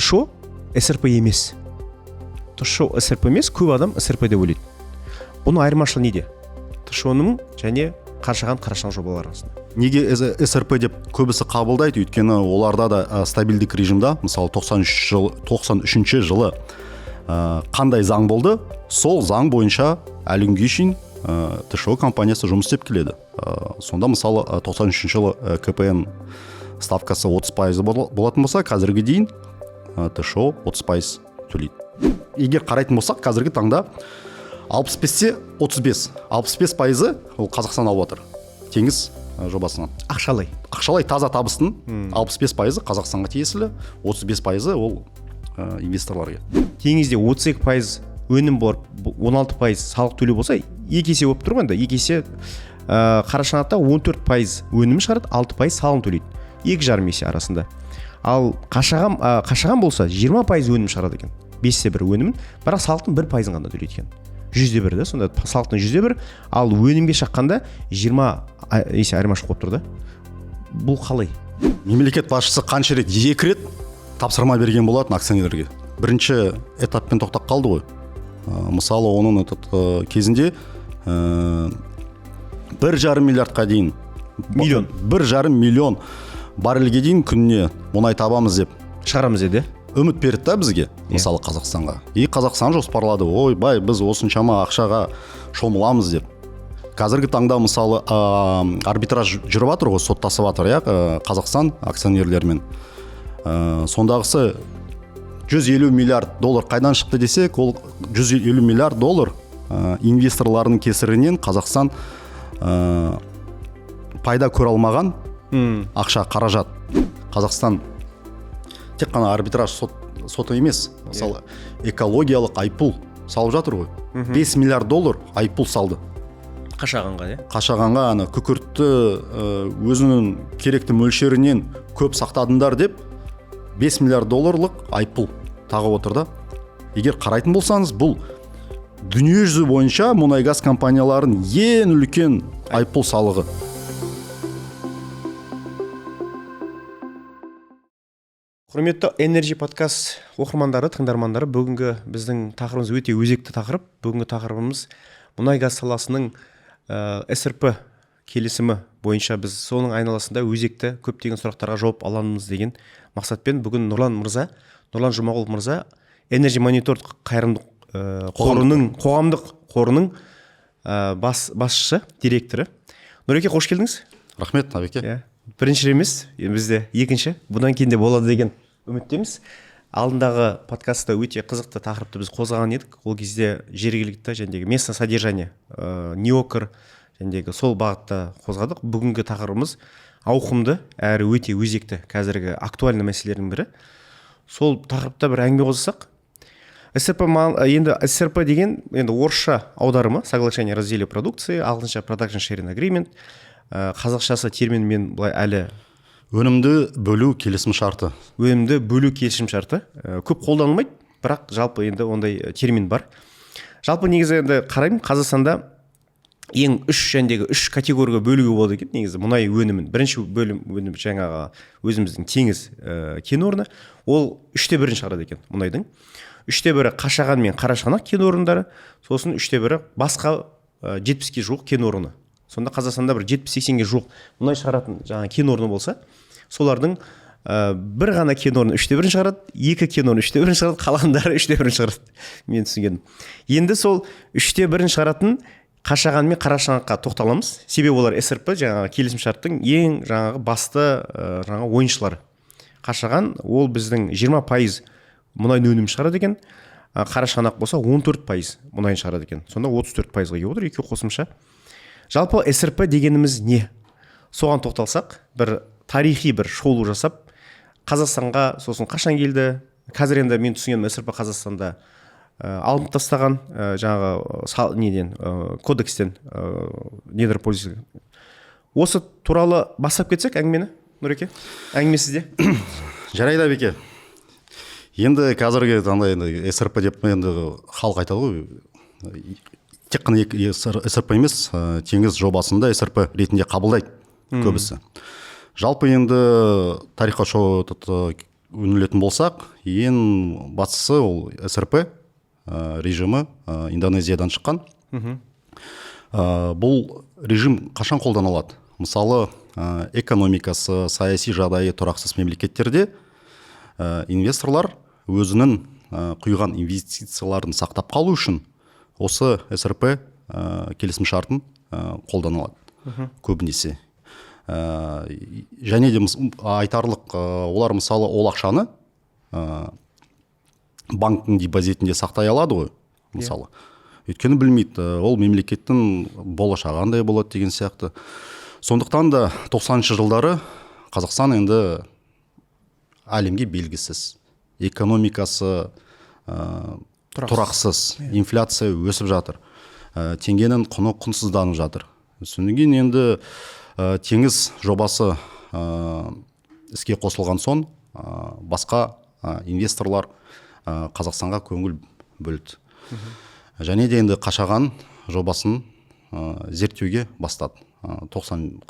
ТШО СРП емес. ТШО СРП емес, көп адам СРП деп ойлайды. Бұның айырмашылығы неде? ТШО-ның және Қарашаған жобалары арасында. Неге СРП деп көбісі қабылдайды? Өйткені оларда да стабилдік режимда, мысалы 93 жылы қандай заң болды, сол заң бойынша әлі күнге шейін ТШО компаниясы жұмыс істеп келеді. Сонда мысалы 93 жылы КПН ставкасы 30% болатын болса, қазірге дейін ТШО 30% төлейді. Егер қарайтын болсақ, қазіргі таңда 65-те 35% ол Қазақстан алып отыр. Теңіз жобасынан. Ақшалай таза табыстың 65% Қазақстанға тиесілі, 35% ол инвесторларға. Теңізде 32% өнім бар, 16% салық төлеу болса, екі есе болып тұрғанда, екі есе Қарашығанақта 14% өнім шығарады, 6% салығын төлейді. 2,5 есе арасында. Ал Қашаған болса 20% өнім шығарады екен. 5/1 өнімін, бірақ салықтың 1% ғана төлейді екен. 100/1 да, сонда салықтың 100/1, ал өнімге шаққанда 20 есе айырмашылық болып тұр да. Бұл қалай? Мемлекет басшысы қанша рет, 2 рет тапсырма берген болатын акционерлерге. Бірінші этаппен тоқтап қалды ғой. Мысалы, оның кезінде 1,5 миллиардқа дейін, 1,5 миллион баррельге дейін күніне мұнай табамыз деп шығарамыз деді. Үміт берді да бізге, мысалы Қазақстанға. Қазақстан жоспарлады, ойбай, біз осыншама ақшаға шомыламыз деп. Қазіргі таңда мысалы арбитраж жүріп жатыр ғой, соттасып жатыр, Қазақстан акционерлермен. Сондағысы 150 миллиард доллар қайдан шықты десек, ол 150 миллиард доллар инвесторлардың кесірінен Қазақстан пайда көре алмаған ақша, қаражат. Қазақстан тек қана арбитраж соты емес, мысалы экологиялық айыппұл салып жатыр ғой. 5 миллиард доллар айыппұл салды. Қашағанға күкіртті өзінің керекті мөлшерінен көп сақтадыңдар деп 5 миллиард долларлық айыппұл тағып отыр да. Егер қарайтын болсаңыз, бұл дүниежүзі бойынша мұнай-газ компанияларын ең үлкен айыппұл салығы. Құрметті Energy подкаст оқырмандары, тыңдармандары, бүгінгі біздің тақырыбымыз өте өзекті тақырып. Бүгінгі тақырыбымыз мұнай-газ саласының СРП келісімі бойынша біз соның айналасында өзекті көптеген сұрақтарға жауап аламыз деген мақсатпен бүгін Нұрлан Жұмағұлов мырза Energy Monitor қайырымдық қоғамдық қорының басшысы, директоры. Нұреке, қош келдіңіз. Рахмет, Нәбеке. Бірінші емес, бізде екінші, бұдан кейін де болады деген үміттеміз. Алдындағы подкастта өте қызықты тақырыпты біз қозғаған едік. Ол кезде жергілікті жәндегі местное содержание, неокр жәндегі сол бағытта қозғадық. Бүгінгі тақырыбымыз ауқымды әрі өте өзекті, қазіргі актуальны мәселелердің бірі. Сол тақырыпта бір әңгіме қозғасақ. СРП деген енді орысша аударымы, соглашение о разделе продукции, ағылшынша production sharing agreement, қазақшасы терминмен былай әлі өнімді бөлу келісім шарты. Көп қолданылмайды, бірақ жалпы енді ондай термин бар. Жалпы негізі енді қараймын, Қазақстанда ең үш категорияға бөлуге болады екен. Негізі мұнай өнімін. Бірінші бөлім өнім жаңағы өзіміздің теңіз кен орны. Ол 1/3 шығарады екен мұнайдың. 1/3 Қашаған мен Қарашығанақ кен орындары, сосын 1/3 басқа 70-ге жуық кен орны. Сонда Қазақстанда бір 70-80-ге жуық мұнай шығаратын жаңа кен орны болса, солардың бір ғана кен орны 1/3 шығарады, 2 кен орны 1/3 шығарады, қалғандары 1/3 шығарады. Мен түсінгенім. Енді сол 1/3 шығаратын Қашаған мен Қарашығанаққа тоқталамыз. Себебі олар СРП жаңағы келісім шарттың ең жаңағы басты жаңағы ойыншылары. Қашаған ол біздің 20% мұнай өнім шығарады екен. Қарашығанақ болса 14% мұнайын шығарады екен. Сонда 34%-ға келіп отыр, екеуі қосымша. Жалпы СРП дегеніміз не? Соған тоқталсақ, бір тарихи бір шолу жасап, Қазақстанға сосын қашан келді? Қазір енді мен түсінгенім СРП Қазақстанда алынып тастаған жаңағы кодекстен недропользователь. Осы туралы бастап кетсек әңгімені, Нұреке? Әңгіме сізде. Жарайды, Беке. Енді қазіргі таңда енді СРП деп енді халық айтады ғой. Тек қана СРП емес, теңіз жобасында СРП ретінде қабылдайды көбісі. Жалпы енді тарихқа үнілетін болсақ, ең бастысы ол СРП режимі Индонезиядан шыққан. Бұл режим қашан қолданылады? Мысалы, экономикасы, саяси жағдайы тұрақсыз мемлекеттерде инвесторлар өзінің құйған инвестицияларын сақтап қалу үшін осы СРП келісім шартын қолданылады көбінесе. Және де айтарлық, олар мысалы ол ақшаны банктің депозитінде сақтай алады ғой, мысалы. Өйткені білмейді, ол мемлекеттің болашағы қандай болады деген сияқты. Сондықтан да 90-шы жылдары Қазақстан енді әлемге белгісіз. Экономикасы тұрақсыз, инфляция өсіп жатыр. Теңгенің құны құнсызданып жатыр. Содан кейін енді теңіз жобасы іске қосылған соң басқа инвесторлар Қазақстанға көңіл бөлді. Және де енді Қашаған жобасын зерттеуге бастады. Қазақстан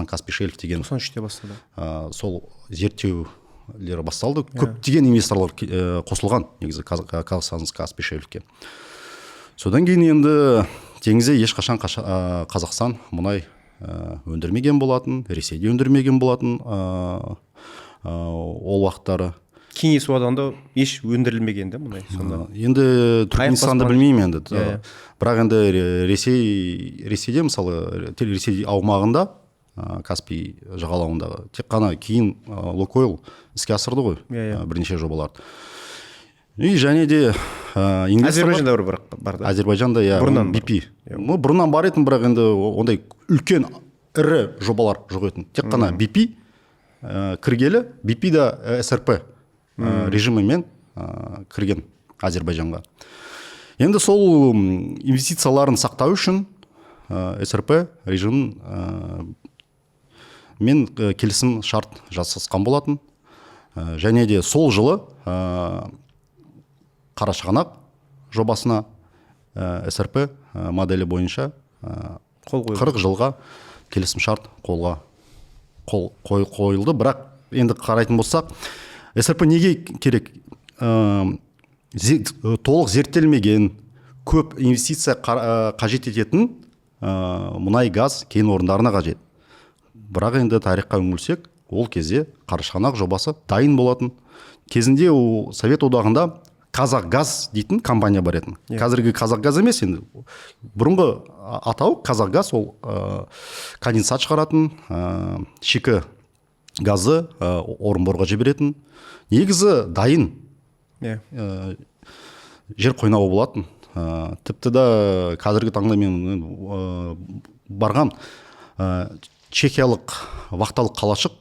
Каспий шельф деген 93-те бастады. Сол зерттеулер басталды. Көптеген инвесторлар қосылған негізі Қазақстан Каспий шельфке. Содан кейін енді теңізде ешқашан Қазақстан мұнай өндірмеген болатын, Ресейде өндірмеген болатын ол уақыттары. Кеңес одағында еш өндірілмеген де мұнай сонда. Енді Түркменстанды білмеймін енді. Бірақ енді Ресейде, мысалы, Ресей аумағында, Каспий жағалауындағы, тек қана кейін Лукойл іске асырды ғой, бірнеше жобаларды. И және де Әзербайжанда бар да. Әзербайжанда, бұрыннан BP. Бұрыннан бар етін, бірақ енді ондай үлкен ірі жобалар жоқ етін. Тек қана BP кіргелі, BP да СРП режимімен кірген Әзербайжанға. Енді сол инвестицияларын сақтау үшін СРП режимін мен келісім шарт жасасқан болатын. Және де сол жылы Қарашығанақ жобасына СРП моделі бойынша 40 жылға келісім шарт қойылды. Бірақ енді қарайтын болсақ, СРП неге керек? Толық зерттелмеген, көп инвестиция қажет ететін мұнай газ кен орындарына қажет. Бірақ енді тарихқа үңілсек, ол кезде Қарашығанақ жобасы дайын болатын. Кезінде Совет одағында Қазақгаз дейтін компания бар етін. Қазіргі Қазақгаз емес енді. Бұрынғы атау Қазақгаз, ол конденсат шығаратын, шикі газы Орынборға жіберетін. Негізі дайын жер қойнауы болатын. Тіпті да қазіргі таңда мен барған чехиялық вахталық қалашық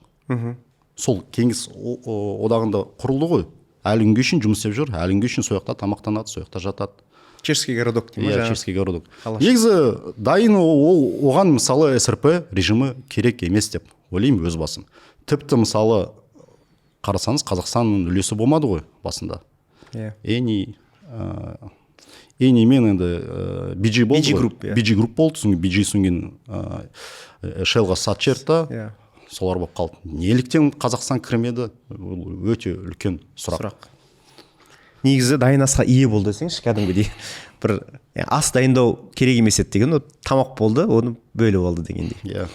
сол кеңес одағында құрылды ғой. Әлі күнге шейін жұмыс істеп жүр, әлі күнге шейін сояқта тамақтанады, сояқта жатады. Чешский городок деймін. Чешский городок. Негізі дайын оған мысалы СРП режимі керек емес деп ойлаймын өз басым. Тіпті мысалы қарасаңыз, Қазақстанның үлесі болмады ғой басында. Эни мен енді BG болды. BG групп болды, соң BG сүнген Shellға сат жерді, солар болып қалды. Неліктен Қазақстан кірмеді? Өте үлкен сұрақ. Негізі дайын асқа ие болды десеңші, кәдімгідей. Бір ас дайындау керек емес еді деген, тамақ болды, оны бөліп алды дегендей.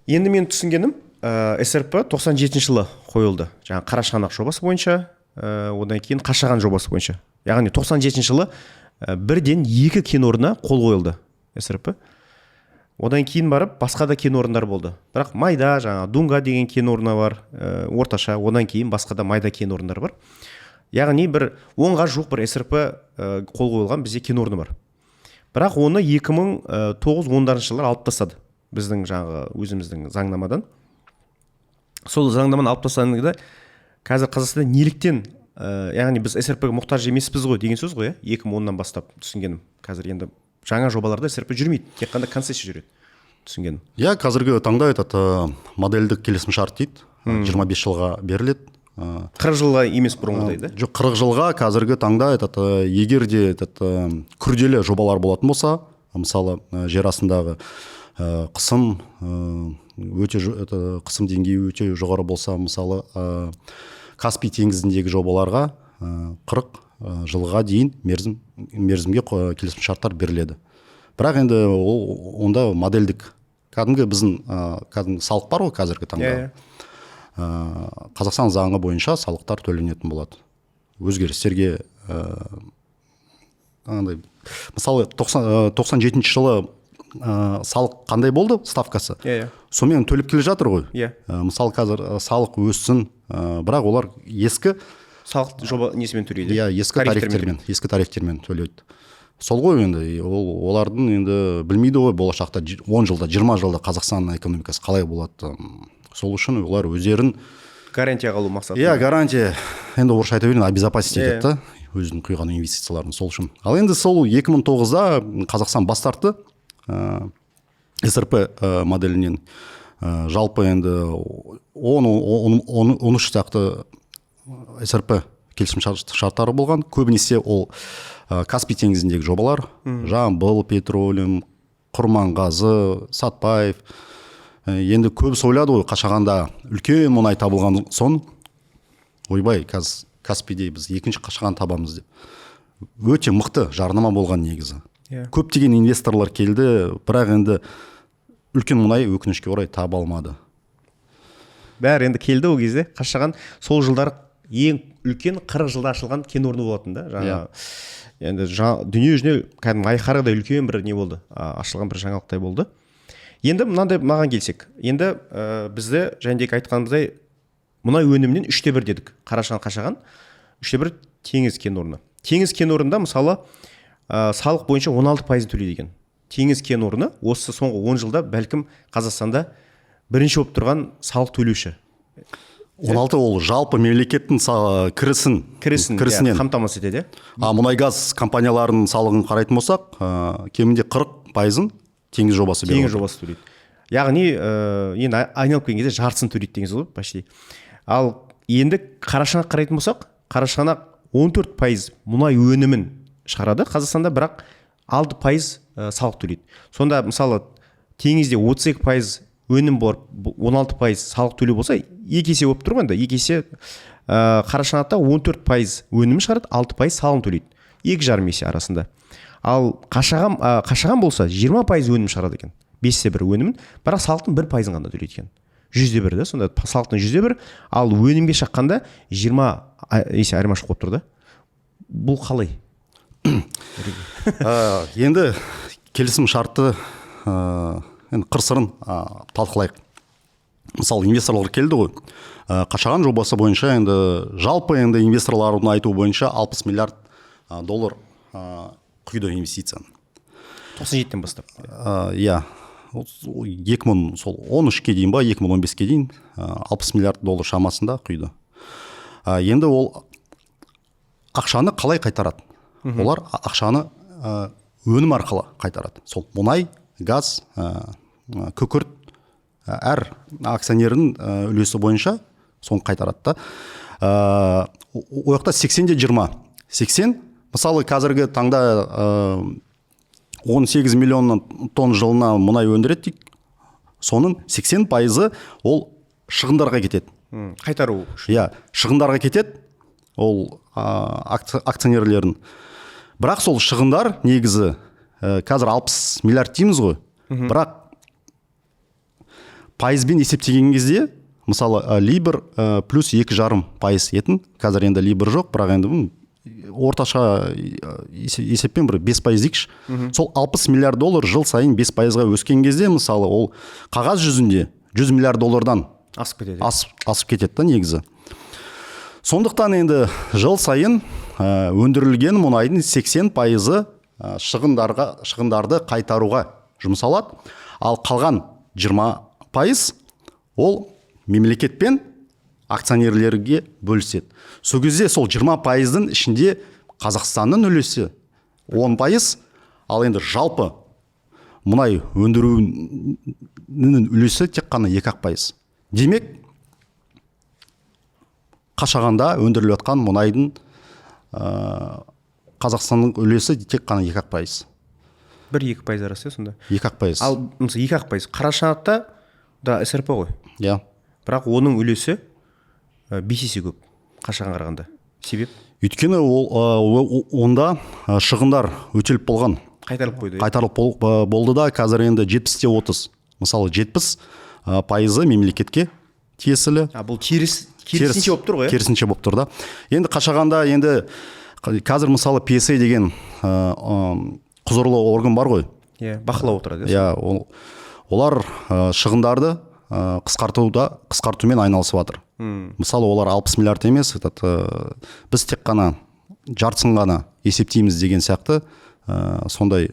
Енді мен түсінгенім, СРП 97 жылы қойылды. Жаңа Қарашығанақ жобасы бойынша, одан кейін Қашаған жобасы бойынша. Яғни 97 жылы бірден 2 кен орнына қол қойылды СРП. Одан кейін барып басқа да кен орындар болды. Бірақ майда, жаңа Дунга деген кен орны бар, орташа, одан кейін басқа да майда кен орындар бар. Яғни бір 10-ға жуық бір СРП қол қойылған бізде кен орны бар. Бірақ оны 2009-10 жылдар алып тастады. Біздің жаңағы өзіміздің заңнамадан. Сол заңнаманы алып тастағанда қазір Қазақстанда неліктен, яғни біз СРП-ге мұқтаж емеспіз ғой деген сөз ғой, 2010-нан бастап түсінгенім. Қазір енді жаңа жобаларда СРП жүрмейді, тек қана концессия жүреді, түсінгенім. Қазіргі таңда модельдік келісім шарт дейді, 25 жылға беріледі. 40 жылға емес бұрынғыдай да? Жоқ, 40 жылға қазіргі таңда егер де күрделі жобалар болатын болса, мысалы жер астындағы қысым қысым деңгейі өте жоғары болса, мысалы Каспий теңізіндегі жобаларға 40 жылға дейін мерзімге келісім шарттар беріледі. Бірақ енді онда модельдік кәдімгі біздің кәдімгі салық бар ғой қазіргі таңда. Қазақстан заңы бойынша салықтар төленетін болады. Өзгерістерге мысалы 97 жылы салық қандай болды ставкасы? Сонымен төлеп келе жатыр ғой. Мысалы қазір салық өссін, бірақ олар ескі салық жоба несімен төлейді? Ескі тарифтермен төлейді. Сол ғой енді олардың енді білмейді ғой болашақта 10 жылда, 20 жылда Қазақстанның экономикасы қалай болады. Сол үшін олар өздерін гарантия қалу мақсаты. Гарантия, енді орысша айта берейін, обезопасить етеді, өзінің құйған инвестицияларын сол үшін. Ал енді сол 2009-да Қазақстан бас тартты СРП моделінен. Жалпы енді 13 тақты СРП келісім шарттары болған. Көбінесе ол Каспий теңізіндегі жобалар, Жамбыл, Петролиум, Құрманғазы, Сатпаев. Енді көбісі ойлады ғой, Қашағанда үлкен мұнай табылған соң, ойбай, Каспийде біз екінші Қашаған табамыз деп. Өте мықты жарнама болған негізі. Көптеген инвесторлар келді, бірақ енді үлкен мұнай өкінішке орай таба алмады. Бәрі енді келді ол кезде. Қашаған сол жылдар ең үлкен 40 жылда ашылған кен орны болатын да. Енді дүние жүзіне кәдімгі айқарғыдай үлкен бір не болды, ашылған бір жаңалықтай болды. Енді мынандай маған келсек, енді бізді жәндегі айтқанымыздай мұнай өнімінен 3/1 дедік. Қашаған 3/1 теңіз кен орны. Теңіз кен орнында мысалы салық бойынша 16% төлейді екен. Теңіз кен орны осы соңғы 10 жылда бәлкім Қазақстанда бірінші болып тұрған салық төлеуші. 16 ол жалпы мемлекеттің кірісінен қамтамасыз етеді. Мұнай газ компанияларының салығын қарайтын болсақ, кемінде 40% теңіз жобасы береді. Теңіз жобасы төлейді. Яғни енді айналып келген кезде жартысын төлейді теңіз ғой, почти. Ал енді Қарашығанақ қарайтын болсақ, Қарашығанақ 14% мұнай өнімін шығарады Қазақстанда, бірақ 6% салық төлейді. Сонда мысалы теңізде 32% өнім бар, 16% салық төлеу болса, екі есе болып тұр ғой енді. Екі есе Қарашығанақта 14% өнімін шығарады, 6% салығын төлейді. 2,5 есе арасында. Ал Қашаған болса 20% өнім шығарады екен. 5/1 өнімін, бірақ салықтың 1% ғана төлейді екен. 100/1 да, сонда салықтың 100/1, ал өнімге шаққанда 20 есе айырмашылық болып тұр да. Бұл қалай? Енді келісім шартты қыр-сырын талқылайық. Мысалы, инвесторлар келді ғой. Қашаған жобасы бойынша енді жалпы енді инвесторлардың айтуы бойынша 60 миллиард доллар құйды инвестицияны. 97-тен бастап. 2013-ке дейін ба, 2015-ке дейін 60 миллиард доллар шамасында құйды. Енді ол ақшаны қалай қайтарады? Олар ақшаны өнім арқылы қайтарады. Сол мұнай, газ, күкірт, әр акционердің үлесі бойынша соны қайтарады. Ол жақта 80-20. 80, мысалы қазіргі таңда 18 миллион тонн жылына мұнай өндіреді, соның 80% ол шығындарға кетеді. Қайтару. Шығындарға кетеді, ол акционерлердің. Бірақ сол шығындар негізі қазір 60 миллиард дейміз ғой. Бірақ пайызбен есептеген кезде, мысалы Либор плюс 2,5% етін, қазір енді Либор жоқ, бірақ енді орташа есеппен бір 5% дейікші. Сол 60 миллиард доллар жыл сайын 5%-ға өскен кезде, мысалы ол қағаз жүзінде 100 миллиард доллардан асып кетеді да негізі. Сондықтан енді жыл сайын өндірілген мұнайдың 80% шығындарды қайтаруға жұмсалады, ал қалған 20% ол мемлекетпен акционерлерге бөліседі. Сол кезде сол 20%-дің ішінде Қазақстанның үлесі 10%, ал енді жалпы мұнай өндіруінің үлесі тек қана 2%. Демек, Қашағанда өндіріліп жатқан мұнайдың Қазақстанның үлесі тек қана 2%. 1-2% арасы сонда. 2%. Ал мысалы 2%. Қарашығанақта да СРП ғой. иә. Бірақ оның үлесі 5 есе көп Қашаған қарағанда. Себеп? Өйткені онда шығындар өтеліп болған. Қайтарылып қойды. Қайтарылып болды да, қазір енді 70-те 30. Мысалы 70% мемлекетке тиесілі. Бұл керісінше болып тұр ғой. Керісінше болып тұр да. Енді Қашағанда енді қазір мысалы PSA деген құзырлы орган бар ғой. Иә, бақылап отырады. Иә, олар шығындарды қысқартумен айналысып жатыр. Мысалы олар 60 миллиард емес, біз тек қана жартысын ғана есептейміз деген сияқты сондай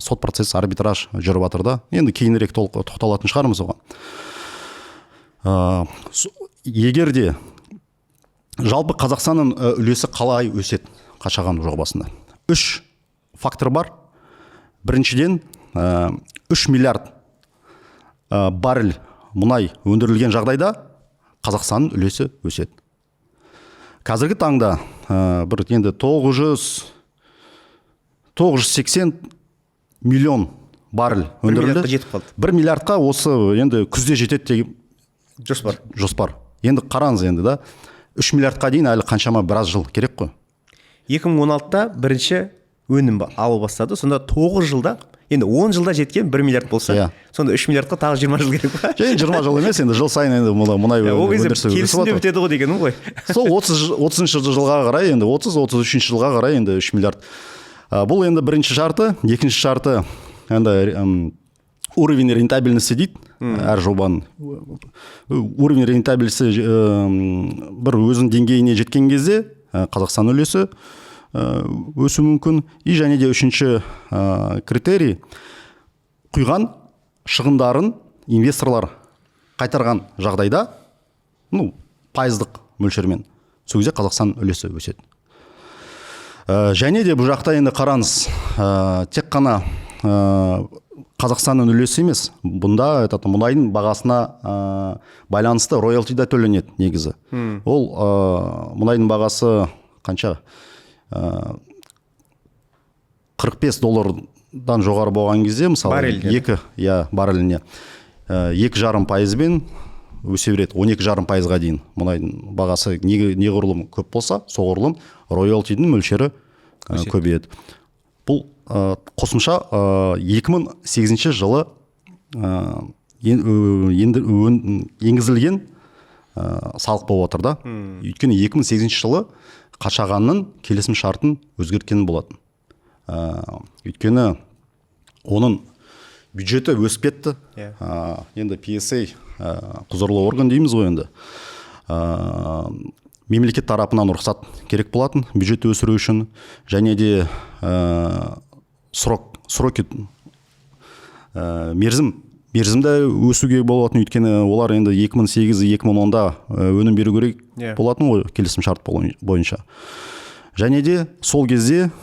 сот процесс, арбитраж жүріп жатыр да. Енді кейінірек тоқталатын шығармыз оған. Егер де жалпы Қазақстанның үлесі қалай өседі Қашаған жобасында? 3 фактор бар. Біріншіден 3 миллиард баррель мұнай өндірілген жағдайда Қазақстанның үлесі өседі. Қазіргі таңда бір енді 980 миллион баррель өндірілді. 1 миллиардқа осы енді күзде жетеді деген жоспар. Енді қараңыз енді да, 3 миллиардқа дейін әлі қаншама біраз жыл керек қой. 2016-та бірінші өнім алу бастады. Сонда 9 жылда, енді 10 жылда жеткен 1 миллиард болса, сонда 3 миллиардқа тағы 20 жыл керек па? 20 жыл емес, енді жыл сайын енді мұнай өндірісі келісімде бітеді ғой дегенім ғой. Сол 30-шы жылға қарай, енді 30-33 жылға қарай енді 3 миллиард. Бұл енді бірінші шарты, екінші шарты енді уровень рентабельности дейді. Әр жобаның уровень рентабельности бір өзінің деңгейіне жеткен кезде Қазақстан үлесі өсу мүмкін. И және де үшінші критерий, құйған шығындарын инвесторлар қайтарған жағдайда, пайыздық мөлшермен сол кезде Қазақстан үлесі өседі. Және де бұл жақта енді қараңыз, тек қана Қазақстанның үлесі емес, бұнда мұнайдың бағасына байланысты роялти да төленеді негізі. Ол мұнайдың бағасы қанша? 45 доллардан жоғары болған кезде, мысалы, барреліне 2,5%-бен өсе береді, 12,5%-ға дейін мұнайдың бағасы неғұрлым көп болса, соғұрлым роялтидің мөлшері көбейеді. Бұл қосымша 2008 жылы енгізілген салық болып отыр да. Өйткені 2008 жылы Қашағанның келісім шартын өзгерткен болатын. Өйткені оның бюджеті өсіп кетті. Енді PSA құзырлы орган дейміз ғой енді. Мемлекет тарапынан рұқсат керек болатын бюджетті өсіру үшін, және де сроки мерзімді өсуге болатын. Өйткені олар енді 2008-2010-да өнім беру керек болатын ғой келісім шарт бойынша. Және де сол кезде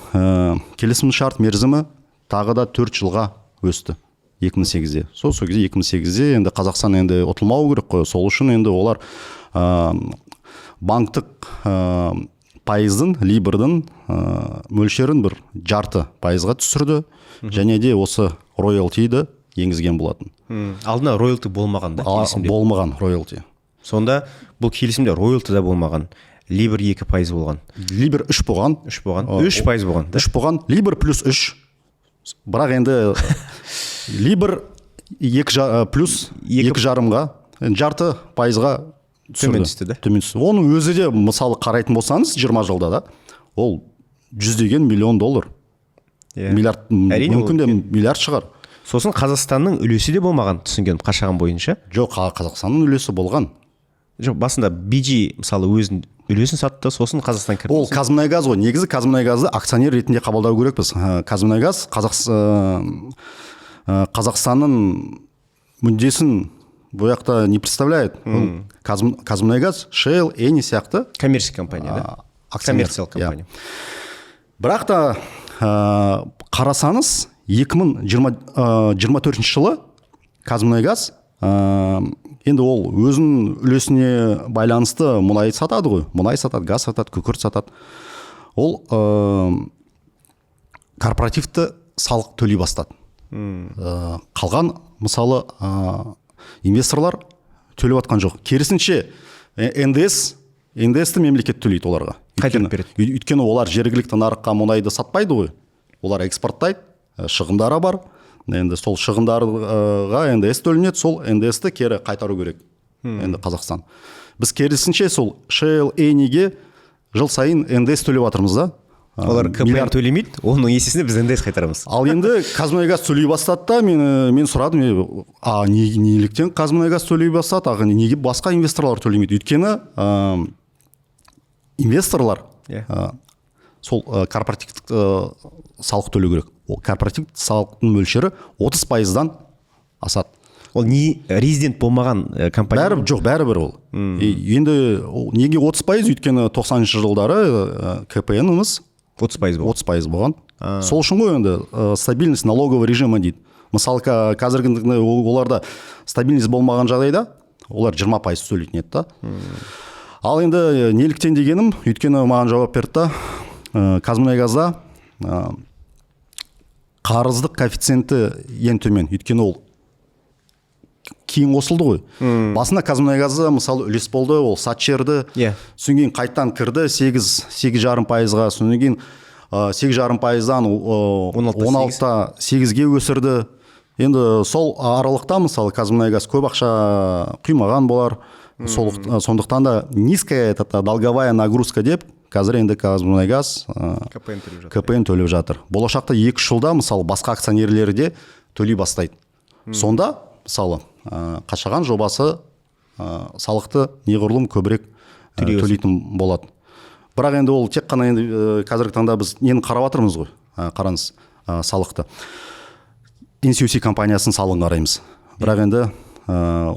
келісім шарт мерзімі тағы да 4 жылға өсті 2008-де. Сол кезде 2008-де енді Қазақстан енді ұтылмау керек қой. Сол үшін енді олар банктық пайыздың, либордың мөлшерін бір 0,5%-ға түсірді, және де осы роялтиді енгізген болатын. Алдына роялти болмаған да келісімде? Болмаған роялти. Сонда бұл келісімде роялти да болмаған, либор 2% болған. Либор 3 болған. 3% болған. 3 болған, либор плюс 3. Бірақ енді либор 2 плюс 2,5-ға, 0,5%-ға төмен түсті. Оның өзі де мысалы қарайтын болсаңыз 20 жылда да, ол $100 миллион. Миллиард, мүмкін де миллиард шығар. Сосын Қазақстанның үлесі де болмаған, түсінгенім Қашаған бойынша? Жоқ, Қазақстанның үлесі болған. Жоқ, басында BG мысалы өзін үлесін сатты, сосын Қазақстан кірді. Ол Қазмұнайгаз ғой. Негізі Қазмұнайгазды акционер ретінде қабылдау керекпіз. Қазмұнайгаз Қазақстанның мүддесін бұяқта не представляет. Қазмұнайгаз, Shell, Eni сияқты коммерциялық компания, да? Коммерциялық компания. Бірақ та қарасаңыз 2024 жылы Қазмұнайгаз енді ол өзінің үлесіне байланысты мұнай сатады ғой. Мұнай сатады, газ сатады, күкірт сатады. Ол корпоративті салық төлей бастады. Қалған мысалы инвесторлар төлеп жатқан жоқ. Керісінше НДС-ті мемлекет төлейді оларға. Қайтарып береді. Өйткені олар жергілікті нарыққа мұнайды сатпайды ғой. Олар экспорттайды, шығындары бар. Енді сол шығындарға НДС төленеді, сол НДС-ті кері қайтару керек. Енді Қазақстан. Біз керісінше сол Shell, Eniге жыл сайын НДС төлеп жатырмыз да. Олар КПН төлемейді, оның есесіне біз НДС қайтарамыз. Ал енді Қазмұнайгаз төлей бастады да, мен сұрадым, неліктен Қазмұнайгаз төлей бастады, неге басқа инвесторлар төлемейді? Өйткені инвесторлар сол корпоративтік салық төлеу керек. Ол корпоративтік салықтың мөлшері 30%-дан асады. Ол не резидент болмаған компания? Бәрібір ол. Енді неге 30%? Өйткені 90-шы жылдары КПН-ымыз 30% болған. Сол үшін ғой енді стабильность налогового режима дейді. Мысалы, қазіргі оларда стабильность болмаған жағдайда олар 20% төлейтін еді. Ал енді неліктен дегенім, өйткені маған жауап берді, Қазмұнайгазда қарыздық коэффициенті ең төмен. Өйткені ол кейін қосылды ғой. Басында Қазмұнайгазда мысалы үлес болды, ол сатшерді, содан кейін қайттан кірді 8,5%-ға, содан кейін 8,5%-дан 16-та 8-ге өсірді. Енді сол аралықта мысалы Қазмұнайгаз көп ақша құймаған болар. Сондықтан да низкая долговая нагрузка деп қазір енді Қазмұнайгаз КПН төлеп жатыр. Болашақта 2 жылда мысалы басқа акционерлері де төлей бастайды. Сонда мысалы қашаған жобасы салықты неғұрлым көбірек төлейтін болады. Бірақ енді ол тек қана енді қазіргі таңда біз нені қарап жатырмыз ғой. Қараңыз салықты. NCUC компаниясының салығын қараймыз. Бірақ енді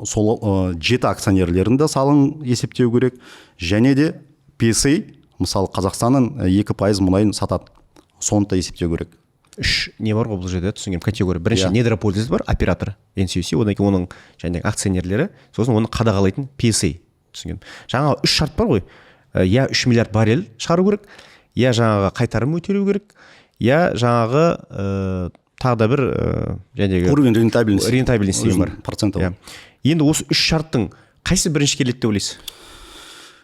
сол 7 акционерлердің де салығын есептеу керек. Және де PSA мысалы Қазақстанның 2% мұнайын сатады. Соны да есептеу керек. 3 не бар ғой бұл жерде түсінген категория. Бірінші недропользователь бар, оператор NCUC, одан кейін оның және акционерлері, сосын оны қадағалайтын PSA. Түсінген. Жаңағы 3 шарт бар ғой. Я 3 миллиард баррель шығару керек, я жаңағы қайтарым өтелу керек, я жаңағы тағы да бір уровень рентабельности деген бар. Процентов. Енді осы 3 шарттың қайсы бірінші келеді деп ойлайсыз?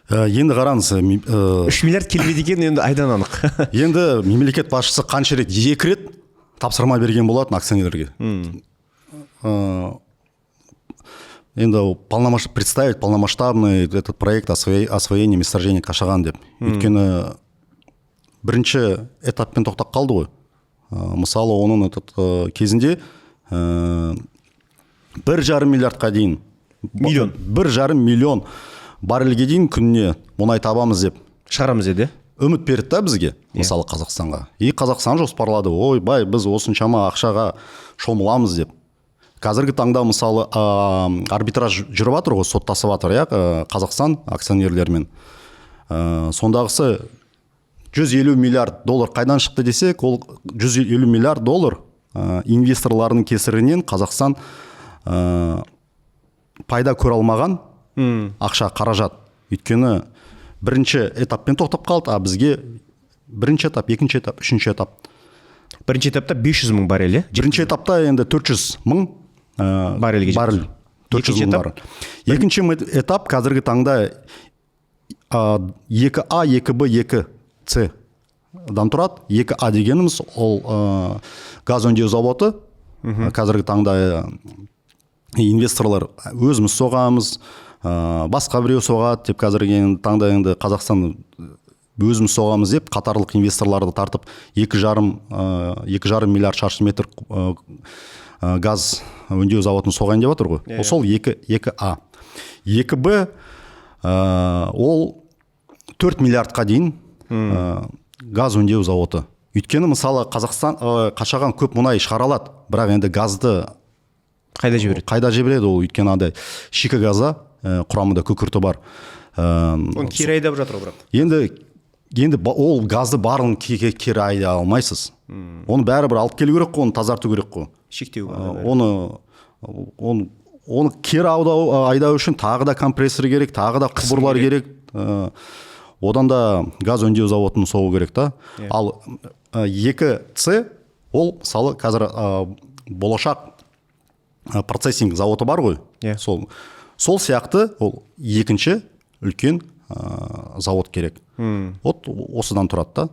Енді қараңыз, 3 миллиард келмейді екен, енді айдан анық. Енді мемлекет басшысы қанша рет, 2 рет тапсырма берген болатын акционерлерге. Енді представить полномасштабный этот проект освоения месторождения Қашаған деп. Өйткені бірінші этаппен тоқтап қалды ғой. Мысалы, оның кезінде 1,5 миллиардқа дейін, 1,5 миллион баррельге дейін күніне мұнай табамыз деп шығарамыз деді. Үміт берді да бізге, мысалы Қазақстанға. Қазақстан жоспарлады, ойбай, біз осыншама ақшаға шомыламыз деп. Қазіргі таңда мысалы арбитраж жүріп жатыр ғой, соттасып жатыр, Қазақстан акционерлермен. Сондағысы 150 миллиард доллар қайдан шықты десек, ол 150 миллиард доллар инвесторлардың кесірінен Қазақстан пайда көре алмаған ақша, қаражат. Өйткені бірінші этаппен тоқтап қалды, бізге бірінші етап, екінші этап, үшінші этап. Бірінші этапта 500 мың баррель, Бірінші этапта енді 400 мың баррельге жетті. 400 мың баррель. Екінші этап қазіргі таңда 2А, 2Б, 2С-дан тұрады. 2А дегеніміз ол газ өңдеу заводы. Қазіргі таңда инвесторлар өзіміз соғамыз, басқа біреу соғады деп, қазіргі таңда енді Қазақстан өзіміз соғамыз деп қатарлық инвесторларды тартып 2,5 миллиард шаршы метр газ өңдеу заводын соғайын деп отыр ғой. Сол 2А. 2Б ол 4 миллиардқа дейін газ өңдеу заводы. Өйткені мысалы Қашаған көп мұнай шығаралады, бірақ енді газды қайда жібереді ол? Өйткені андай шикі газда құрамында күкірті бар. Оны кері айдап жатыр бірақ. Енді ол газды барын кері айда алмайсыз. Оны бәрібір алып келу керек қой, оны тазарту керек қой. Шектеу. Оны кері айдау үшін тағы да компрессор керек, тағы да құбырлар керек. Одан да газ өңдеу заводын соғу керек та. Ал 2С ол мысалы қазір болашақ процессинг зауыты бар ғой. Иә. Сол сияқты ол екінші үлкен завод керек. Вот осыдан тұрады да.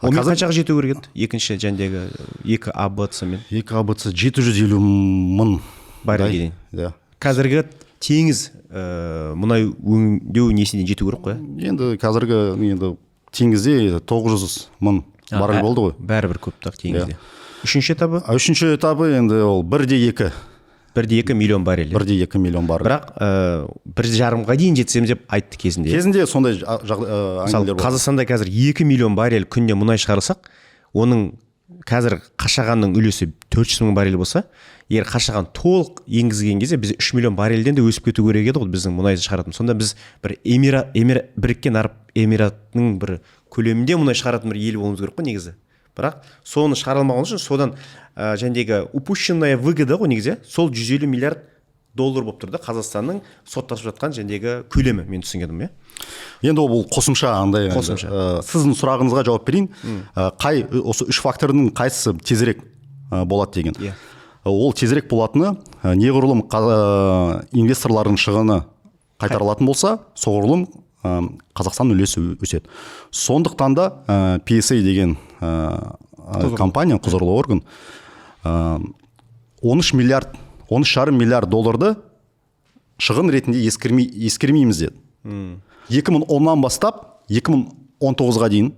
Онымен қаншаға жету керек еді? Екінші жәндегі 2 АБЦ мен. 2 АБЦ 750 мың баррельге дейін. Иә. Қазіргі теңіз мұнай өңдеу несіне жету керек қой? Енді қазіргі теңізде 900 мың баррель болды ғой. Бәрібір көп тақ теңізде. Үшінші этабы? Үшінші этабы енді ол 1,2 миллион баррель. 1,2 миллион баррель. Бірақ 1,5-ға дейін жетсем деп айтты кезінде. Кезінде сондай әңгімелер болды. Қазақстанда қазір 2 миллион баррель күнде мұнай шығарсақ, оның қазір Қашағанның үлесі 400 мың баррель болса, егер Қашаған толық енгізген кезде біз 3 миллион баррельден де өсіп кету керек еді ғой біздің мұнайды шығаратын. Сонда біз бір Біріккен Араб Эмиратының бір көлемінде мұнай шығаратын бір ел болуымыз керек қой негізі. Бірақ соны шығара алмаған үшін содан жәндегі упущенная выгода ғой негізі, сол 150 миллиард доллар болып тұрды Қазақстанның соттасып жатқан жәндегі көлемі, мен түсінгенім, иә. Енді бұл қосымша андай. Сіздің сұрағыңызға жауап берейін. Қай осы 3 фактордың қайсысы тезірек болады деген. Ол тезірек болатыны неғұрлым инвесторлардың шығыны қайтарылатын болса, соғұрлым Қазақстан үлесі өседі. Сондықтан да PSA деген компания, құзырлы орган 13,5 миллиард долларды шығын ретінде ескермейміз деді. 2010-нан бастап 2019-ға дейін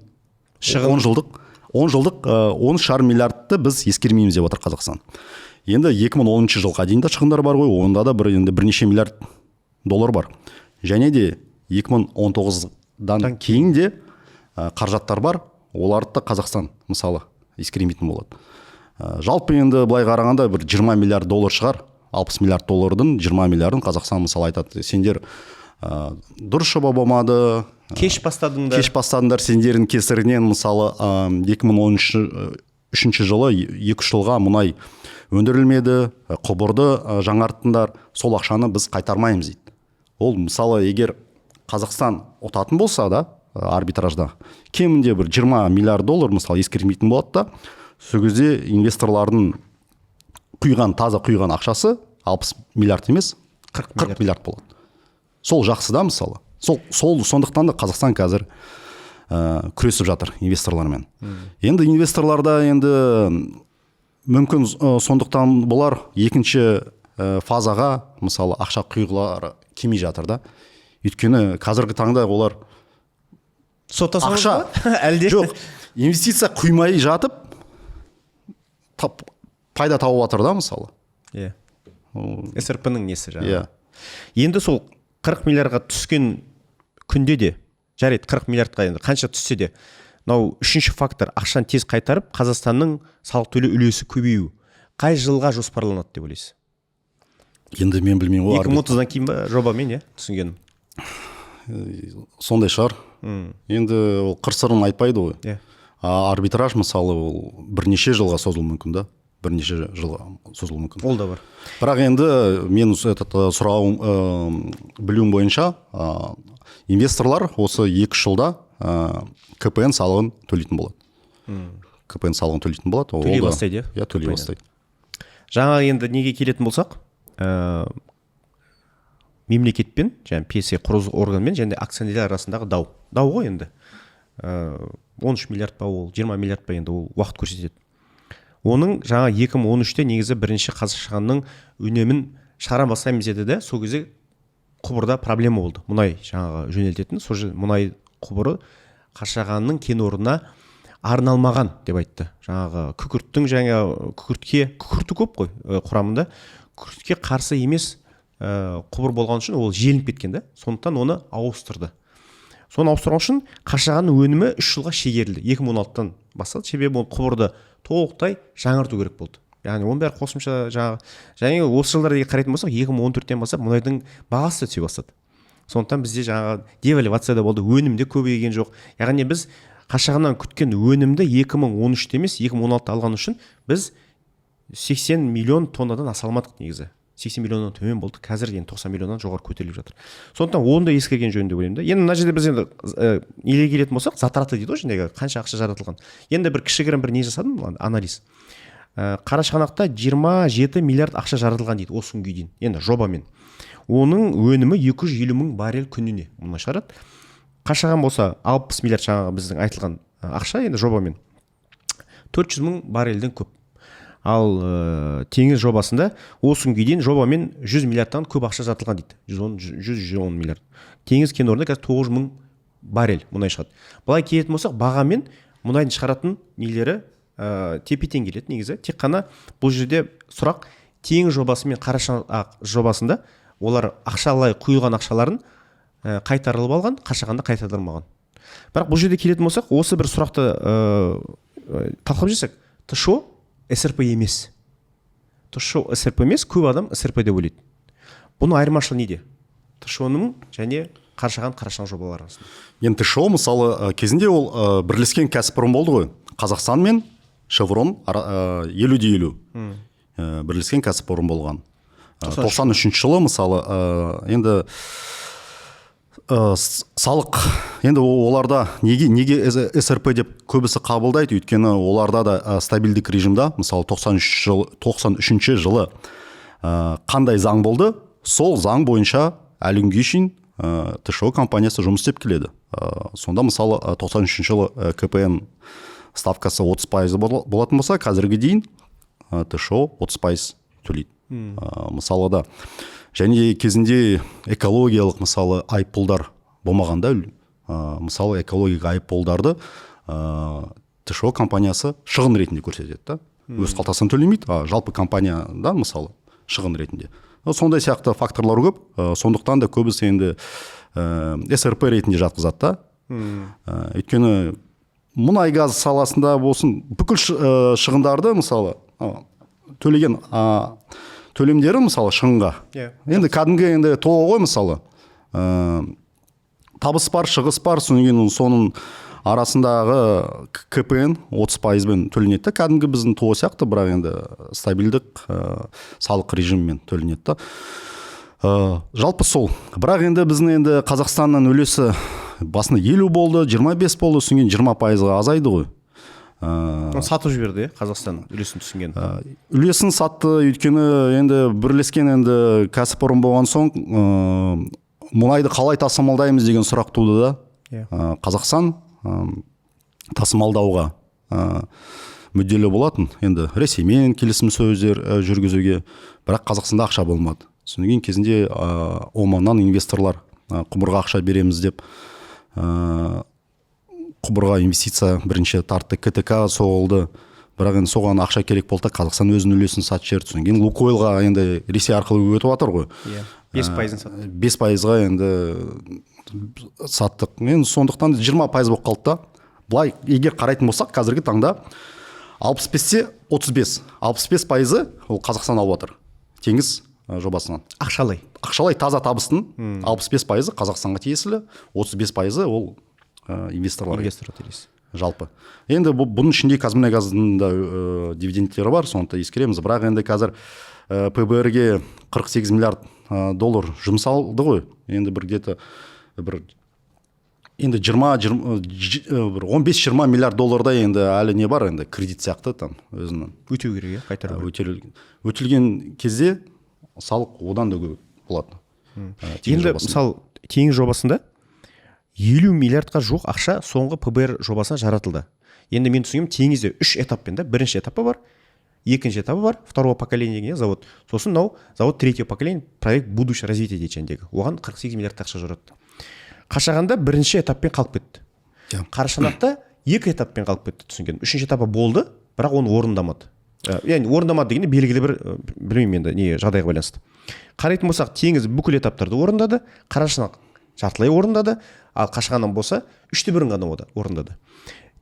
10 жылдық 13,5 миллиардты біз ескермейміз деп отыр Қазақстан. Енді 2010 жылға дейін де шығындар бар ғой, онда да бірнеше миллиард доллар бар. Және де 2019-дан кейін де қаражаттар бар, оларды Қазақстан мысалы ескермейтін болады. Жалпы енді былай қарағанда бір 20 миллиард доллар шығар, 60 миллиард доллардың 20 миллиардын Қазақстан мысалы айтады. Сендер дұрыс жоба болмады, кеш бастадыңдар, сендердің кесірінен мысалы 2013 жылы 2 жылға мұнай өндірілмеді, құбырды жаңарттыңдар, сол ақшаны біз қайтармаймыз дейді. Ол мысалы егер Қазақстан ұтатын болса да арбитражда кемінде бір 20 миллиард доллар мысалы ескермейтін болады да, сол кезде инвесторлардың таза құйған ақшасы 60 миллиард емес 40 миллиард болады. Сол жақсы да мысалы. Сондықтан да Қазақстан қазір күресіп жатыр инвесторлармен. Енді инвесторларда мүмкін сондықтан болар екінші фазаға мысалы ақша құйғылары келмей жатыр да. Өйткені қазіргі таңда олар ақша әлде жоқ, инвестиция құймай жатып пайда тауып жатыр да мысалы. Иә. СРП-ның несі жаңағы. Иә. Енді сол 40 миллиардға түскен күнде де, жарайды 40 миллиардқа енді қанша түссе де, үшінші фактор ақшаны тез қайтарып, Қазақстанның салық төлеу үлесі көбею қай жылға жоспарланады деп ойлайсыз? Енді мен білмеймін ғой. 2030-дан кейін ба жобамен, иә, түсінгенім. Сондай шығар. Енді ол қыр-сырын айтпайды ғой. Иә. Арбитраж мысалы ол бірнеше жылға созылуы мүмкін да. Бірнеше жылға созылуы мүмкін. Ол да бар. Бірақ енді мен сұрауым білуім бойынша инвесторлар осы 2 жылда КПН салығын төлейтін болады. КПН салығын төлейтін болады. Төлей бастайды, иә? Иә, төлей бастайды. Жаңа енді неге келетін болсақ, мемлекетпен, PSA құрылыс органмен және акционерлер арасындағы дау ғой енді. 13 миллиард па ол, 20 миллиард па енді ол уақыт көрсетеді. Оның жаңа 2013-те негізі бірінші Қашағанның үнемін шығара бастаймыз деді де, сол кезде құбырда проблема болды. Мұнай жаңағы жөнелтетін, сол мұнай құбыры Қашағанның кен орнына арналмаған деп айтты. Жаңағы күкірті көп қой құрамында. Күкіртке қарсы емес құбыр болған үшін ол желініп кеткен де, сондықтан оны ауыстырды. Соны ауыстырған үшін Қашағанның өнімі 3 жылға шегерілді. 2016-тан басталды, себебі ол құбырды толықтай жаңарту керек болды. Яғни оның бәрі қосымша және осы жылдарға қарайтын болсақ, 2014-тен бастап мұнайдың бағасы түсе бастады. Сондықтан бізде жаңағы девальвация да болды, өнімде көбейген жоқ. Яғни біз Қашағаннан күткен өнімді 2013-те емес, 2016-та алған үшін біз 80 миллион тоннадан аса алмадық негізі. 80 миллионнан төмен болды. Қазір енді 90 миллионнан жоғары көтеріліп жатыр. Сондықтан оны да ескерген жөн деп ойлаймын да. Енді мына жерде біз енді неге келетін болсақ, затраты дейді ғой, жаңағы қанша ақша жаратылған. Енді бір кішігірім бір не жасадым, анализ. Қарашығанақта 27 миллиард ақша жаратылған дейді осы күнге дейін, енді жобамен. Оның өнімі 250 мың баррель күніне мұнай шығарады. Қашаған болса 60 миллиард жаңағы біздің айтылған ақша енді жобамен 400 мың баррельден көп. Ал теңіз жобасында осы күнге дейін жобамен 100 миллиардтан көп ақша жаратылған дейді. 110 миллиард. Теңіз кен орнында қазір 900 мың баррель мұнай шығады. Былай келетін болсақ, бағамен мұнайдың шығаратын нелері тепе-тең келеді негізі. Тек қана бұл жерде сұрақ теңіз жобасы мен Қарашығанақ жобасында олар ақшалай құйылған ақшаларын қайтарылып алған, Қашағанда қайтарылмаған. Бірақ бұл жерде келетін болсақ, осы бір сұрақты талқылап жүрсек, ТШО СРП емес. ТШО СРП емес, көп адам СРП деп ойлайды. Бұның айырмашылығы неде? ТШО-ның және Қарашығанақ жобалары арасында. Енді ТШО мысалы кезінде ол бірлескен кәсіпорын болды ғой. Қазақстан мен Шеврон 50-50 бірлескен кәсіпорын болған. 93 жылы мысалы енді салық, енді оларда неге СРП деп көбісі қабылдайды, өйткені оларда да стабильдік режимда, мысалы 93 жылы қандай заң болды, сол заң бойынша әлі күнге шейін ТШО компаниясы жұмыс істеп келеді. Сонда мысалы 93 жылы КПН ставкасы 30% болатын болса, қазірге дейін ТШО 30% төлейді. Мысалы да. Және кезінде экологиялық мысалы айыппұлдар болмағанда, мысалы экологиялық айыппұлдарды ТШО компаниясы шығын ретінде көрсетеді. Өз қалтасынан төлемейді, жалпы компаниядан мысалы шығын ретінде. Сондай сияқты факторлар көп, сондықтан да көбісі енді СРП ретінде жатқызады. Өйткені мұнай газ саласында болсын, бүкіл шығындарды мысалы төлеген төлемдері мысалы шығынға. Енді кәдімгі енді тоғы ғой мысалы. Табыс бар, шығыс бар, соның арасындағы КПН 30%-бен төленеді. Кәдімгі біздің тоғы сияқты, бірақ енді стабильдік салық режиммен төленеді. Жалпы сол. Бірақ енді біздің енді Қазақстанның үлесі басында 50 болды, 25 болды, соңын 20%-ға азайды ғой. Сатып жіберді, Қазақстан үлесін түсінген. Үлесін сатты, өйткені енді бірлескен енді кәсіпорын болған соң мұнайды қалай тасымалдаймыз деген сұрақ туды да. Қазақстан тасымалдауға мүдделі болатын, енді Ресеймен келісім сөздер жүргізуге, бірақ Қазақстанда ақша болмады. Содан кейін кезінде Оманнан инвесторлар құбырға ақша береміз деп құбырға инвестиция бірінші тартты, КТК соғылды, бірақ енді соған ақша керек болды, Қазақстан өзінің үлесін сатып жіберді. Содан кейін Лукойлға енді Ресей арқылы өтіп жатыр ғой. 5%-ын саттық. 5%-ға енді саттық. Енді сондықтан 20% болып қалды да. Былай егер қарайтын болсақ, қазіргі таңда 65-те 35. 65% ол Қазақстан алып жатыр. Теңіз жобасынан. Ақшалай таза табыстың 65% Қазақстанға тиесілі, 35% ол инвесторлар тиесілі. Жалпы. Енді бұның ішінде Қазмұнайгаздың да дивидендтері бар, соны ескереміз. Бірақ енді қазір ПБР-ге 48 миллиард доллар жұмсалды ғой. Енді енді 15-20 миллиард долларда енді әлі не бар, енді кредит сияқты там өзінің. Өтеу керек, қайтару. Өтілген кезде салық одан да көп болады. Енді мысалы теңіз жобасында 50 миллиардқа жоқ ақша соңғы ПБР жобасына жаратылды. Енді мен түсінгем, теңізде 3 этаппен да, бірінші этапы бар, екінші этапы бар, второго поколения деген завод. Сосын завод третьего поколения, проект будущего развития дейчендегі. Оған 48 миллиард ақша жаратты. Қашағанда бірінші этаппен қалып кетті. Қарашығанақта екі этаппен қалып кетті, түсінген. Үшінші этапы болды, бірақ оны орындамады. Яғни орындамады дегенде белгілі бір білмеймін енді не жағдайға байланысты. Қарайтын болсақ, теңіз бүкіл этаптарды орындады, Қарашығанақ жартылай орындады, ал Қашағаннан болса 1/3 ғана орындады.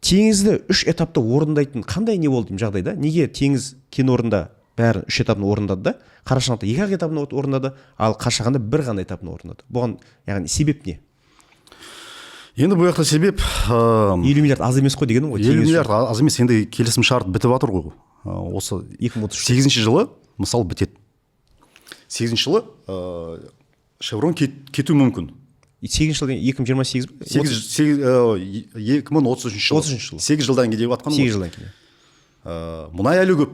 Теңізді 3 этапта орындайтын қандай не болды деймін жағдайда? Неге теңіз кен орнында бәрі 3 этапын орындады да, Қарашығанақта 2 этапын орындады, ал Қашағанда 1 ғана этапын орындады? Бұған яғни себеп не? Енді бұл жақта себеп 50 миллиард аз емес қой дегенім ғой. 50 миллиард аз емес, енді келісім шарт бітіп жатыр ғой. Осы 2038 жылы мысалы бітеді. 8 жылы Шеврон кету мүмкін. 8 жылдан 2028 2033 жылы. 8 жылдан кейін деп жатқан ғой. 8 жылдан кейін. Мұнай әлі көп.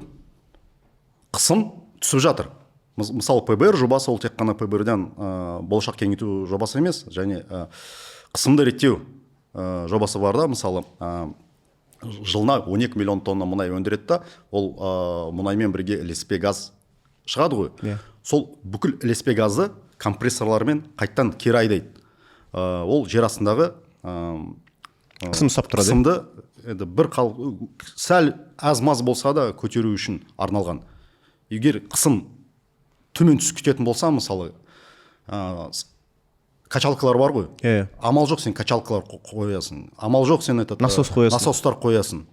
қысым түсіп жатыр. Мысалы ПБР жобасы ол тек қана ПБР-ден болашақ кеңейту жобасы емес, және қысымды реттеу жобасы бар да. Мысалы жылына 12 миллион тонна мұнай өндіреді да, ол мұнаймен бірге ілеспе газ шығады ғой. Сол бүкіл ілеспе газды компрессорлармен қайттан кері айдайды. Ол жер астындағы қысым ұстап тұрады. Қысымды бір сәл аз-маз болса да көтеру үшін арналған. Егер қысым төмен түсіп кететін болса, мысалы качалкалар бар ғой. Амал жоқ, сен качалкалар қоясың. Амал жоқ, сен насос қоясың. Насостар қоясың.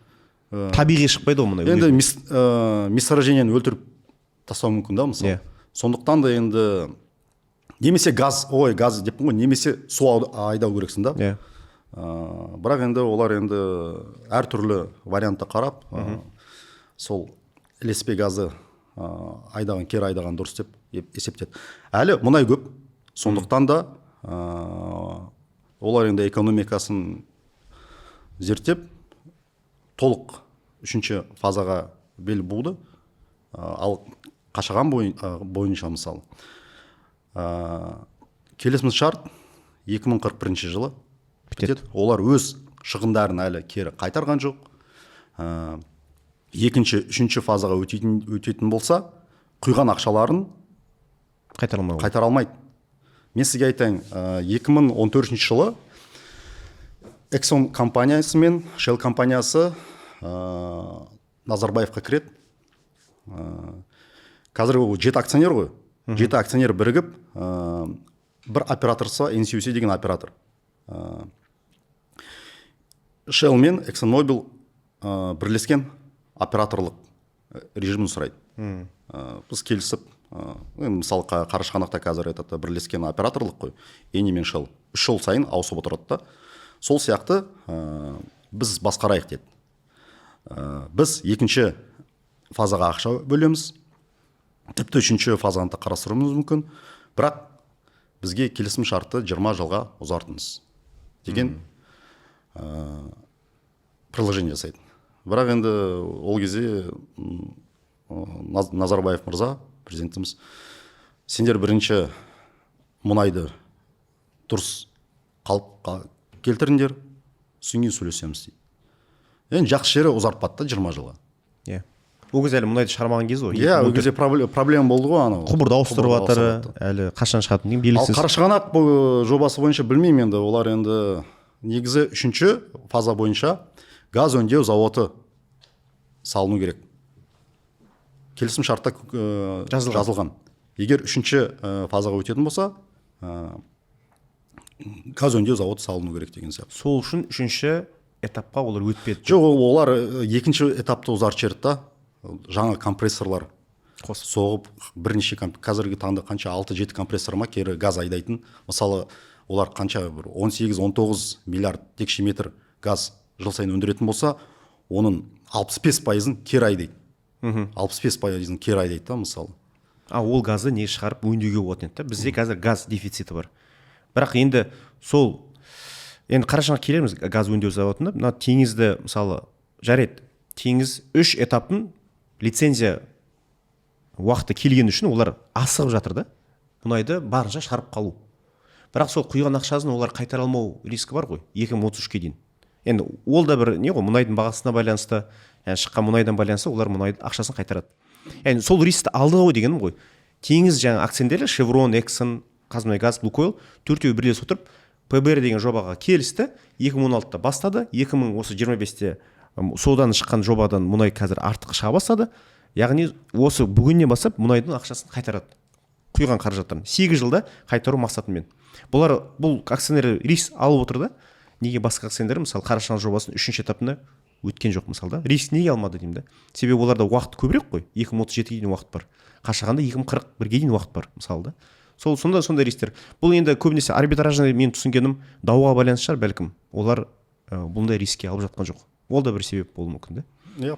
Табиғи шықпайды ғой мұнай. Енді месторождениені өлтіріп тастау мүмкін да, мысалы. Сондықтан да енді немесе газ деп ғой, немесе су айдау керексің да. Бірақ енді олар енді әртүрлі вариантты қарап, сол ілеспе газды кері айдаған дұрыс деп есептеді. Әлі мұнай көп, сондықтан да олар енді экономикасын зерттеп толық үшінші фазаға бел буды. Ал Қашаған бойынша мысалы келісім шарт 2041 жылы бітеді. Олар өз шығындарын әлі кері қайтарған жоқ. Екінші, үшінші фазаға өтетін болса, құйған ақшаларын қайтара алмайды. Мен сізге айтайын, 2014 жылы Exxon компаниясы мен Shell компаниясы Назарбаевқа кіреді. Қазір ол 7 акционер ғой. 7 акционер бірігіп, бір операторса NCUC деген оператор. Shell мен ExxonMobil бірлескен операторлық режимін сұрайды. Біз келісіп, мысалы Қарашығанақта қазір бірлескен операторлық қой, Eni мен Shell 3 жыл сайын ауысып отырады да. Сол сияқты біз басқарайық деді. Біз екінші фазаға ақша бөлеміз, тіпті үшінші фазаны қарастыруымыз мүмкін, бірақ бізге келісім шартты 20 жылға ұзартыңыз деген приложение жасайды. Бірақ енді ол кезде Назарбаев мырза, президентіміз, сендер бірінші мұнайды дұрыс қалыпқа келтіріңдер, соңын сөйлесеміз дейді. Енді жақсы жері ұзартпады да 20 жылға. Ол кезде әлі мұнайды шығармаған кез ғой. Ол кезде проблема болды ғой, анау. Құбырды ауыстырып жатыр, әлі қашан шығатынын белгісіз. Ал Қарашығанақ жобасы бойынша білмеймін енді, олар енді негізі үшінші фаза бойынша газ өңдеу зауыты салыну керек. Келісім шартта жазылған. Егер үшінші фазаға өтетін болса, газ өңдеу зауыты салыну керек деген сияқты. Сол үшін үшінші этапқа олар өтпеді. Жоқ, олар екінші этапты ұзартып жіберді да. Жаңа компрессорлар соғып, бірнеше қазіргі таңда қанша 6-7 компрессорма кері газ айдайтын. Мысалы, олар қанша 18-19 миллиард текше метр газ жыл сайын өндіретін болса, оның 65%-ын кері айдайды. 65%-ын кері айдайды да, мысалы. Ол газды не шығарып өңдеуге болатын еді. Бізде қазір газ дефициті бар. Бірақ енді Қарашығанаққа келеміз газ өңдеу зауытында. Мына теңізді мысалы жарайды. Теңіз 3 этаптың лицензия уақыты келген үшін олар асығып жатыр да. Мұнайды барынша шығарып қалу. Бірақ сол құйған ақшасын олар қайтара алмау рискі бар ғой 2033-ке дейін. Енді ол да бір не ғой, мұнайдың бағасына байланысты, шыққан мұнайдан байланысты олар мұнайдың ақшасын қайтарады. Яғни сол рискті алды ғой дегенім ғой. Теңіз жаңа акционерлері Chevron, Exxon, Қазмұнайгаз, Лукойл төртеуі бірлесіп отырып ПБР деген жобаға келісті. 2016-та бастады. 2025-те содан шыққан жобадан мұнай қазір артық шыға бастады. Яғни осы бүгіннен бастап мұнайдың ақшасын қайтарады. Құйған қаражаттарын 8 жылда қайтару мақсатымен. Бұл акционерлер риск алып отыр да. Неге басқа акционерлер мысалы Қарашығанақ жобасының 3-ші этапында өткен жоқ мысалы да. Риск неге алмады деймін да. Себебі оларда уақыт көбірек қой. 2037-ге дейін уақыт бар. Қашағанда 2041-ге дейін уақыт бар мысалы да. Сондай рисктер. Бұл енді көбінесе арбитражный мен түсінгенім дауға байланысты шығар бәлкім. Олар бұндай рискке алып жатқан жоқ. Ол да бір себеп болуы мүмкін да.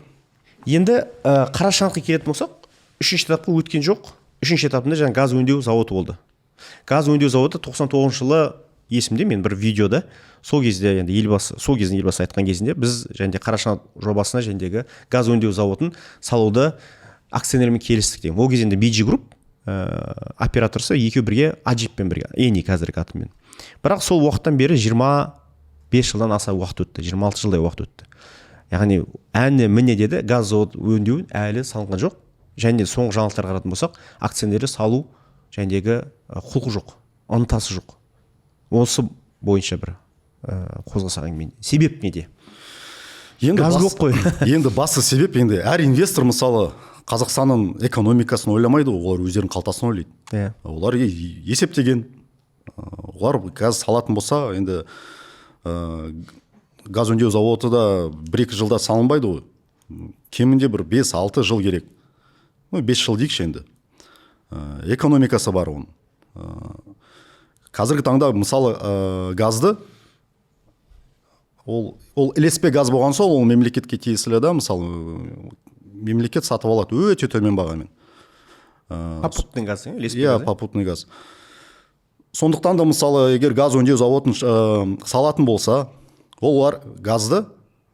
Енді Қарашығанаққа келетін болсақ, 3-ші этапқа өткен жоқ. 3-ші этапында жаңа газ өңдеу зауыты болды. Газ өңдеу зауыты 99 жылы есімде мен бір видеода сол кезде енді елбасы айтқан кезінде біз және Қарашығанақ жобасына жөндегі газ өңдеу зауытын салуды акционермен келістік деген. Ол кезінде BG Group операторсы екеу бірге Ajipпен бірге, Eni қазіргі атымен. Бірақ сол уақыттан бері 25 жылдан аса уақыт өтті, 26 жылдай уақыт өтті. Яғни әне міне деді, газ завод өңдеу әлі салынған жоқ. Және соңғы жаңалықтарға қарайтын болсақ, акционерлер салу жәндегі құлқы жоқ, ынтасы жоқ. Осы бойынша бір қозғасақ әңгіме. Себеп неде? Газ көп қой. Енді басты себеп, енді әр инвестор мысалы Қазақстанның экономикасын ойламайды, олар өздерінің қалтасын ойлайды. Олар есептеген, олар газ салатын болса, енді газ өңдеу заводы да 1-2 жылда салынбайды ғой. Кемінде бір 5-6 жыл керек. 5 жыл дейікші енді. Экономикасы бар оның. Қазіргі таңда мысалы газды, ол ілеспе газ болған соң, ол мемлекетке тиесілі да, мысалы мемлекет сатып алады өте төмен бағамен. Попутный газ, ілеспе газ? Иә, попутный газ. Сондықтан да мысалы егер газ өңдеу заводын салатын болса, олар газды,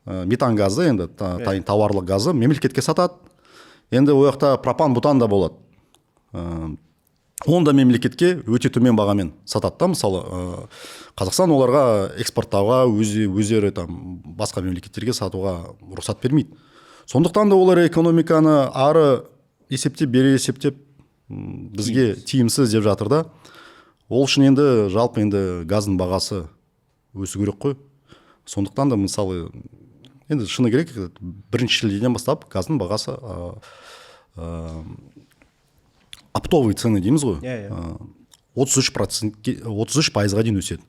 метан газды, енді тауарлық газды мемлекетке сатады. Енді ол жақта пропан бутан да болады. Онда мемлекетке өте төмен бағамен сатады да, мысалы Қазақстан оларға экспорттауға, өздері басқа мемлекеттерге сатуға рұқсат бермейді. Сондықтан да олар экономиканы ары есептеп, бері есептеп бізге тиімсіз деп жатыр да. Ол үшін енді жалпы енді газдың бағасы өсу керек қой. Сондықтан да мысалы енді шыны керек, бірінші шілдеден бастап газдың бағасы оптовый цены дейміз ғой. 33%-ға дейін өседі.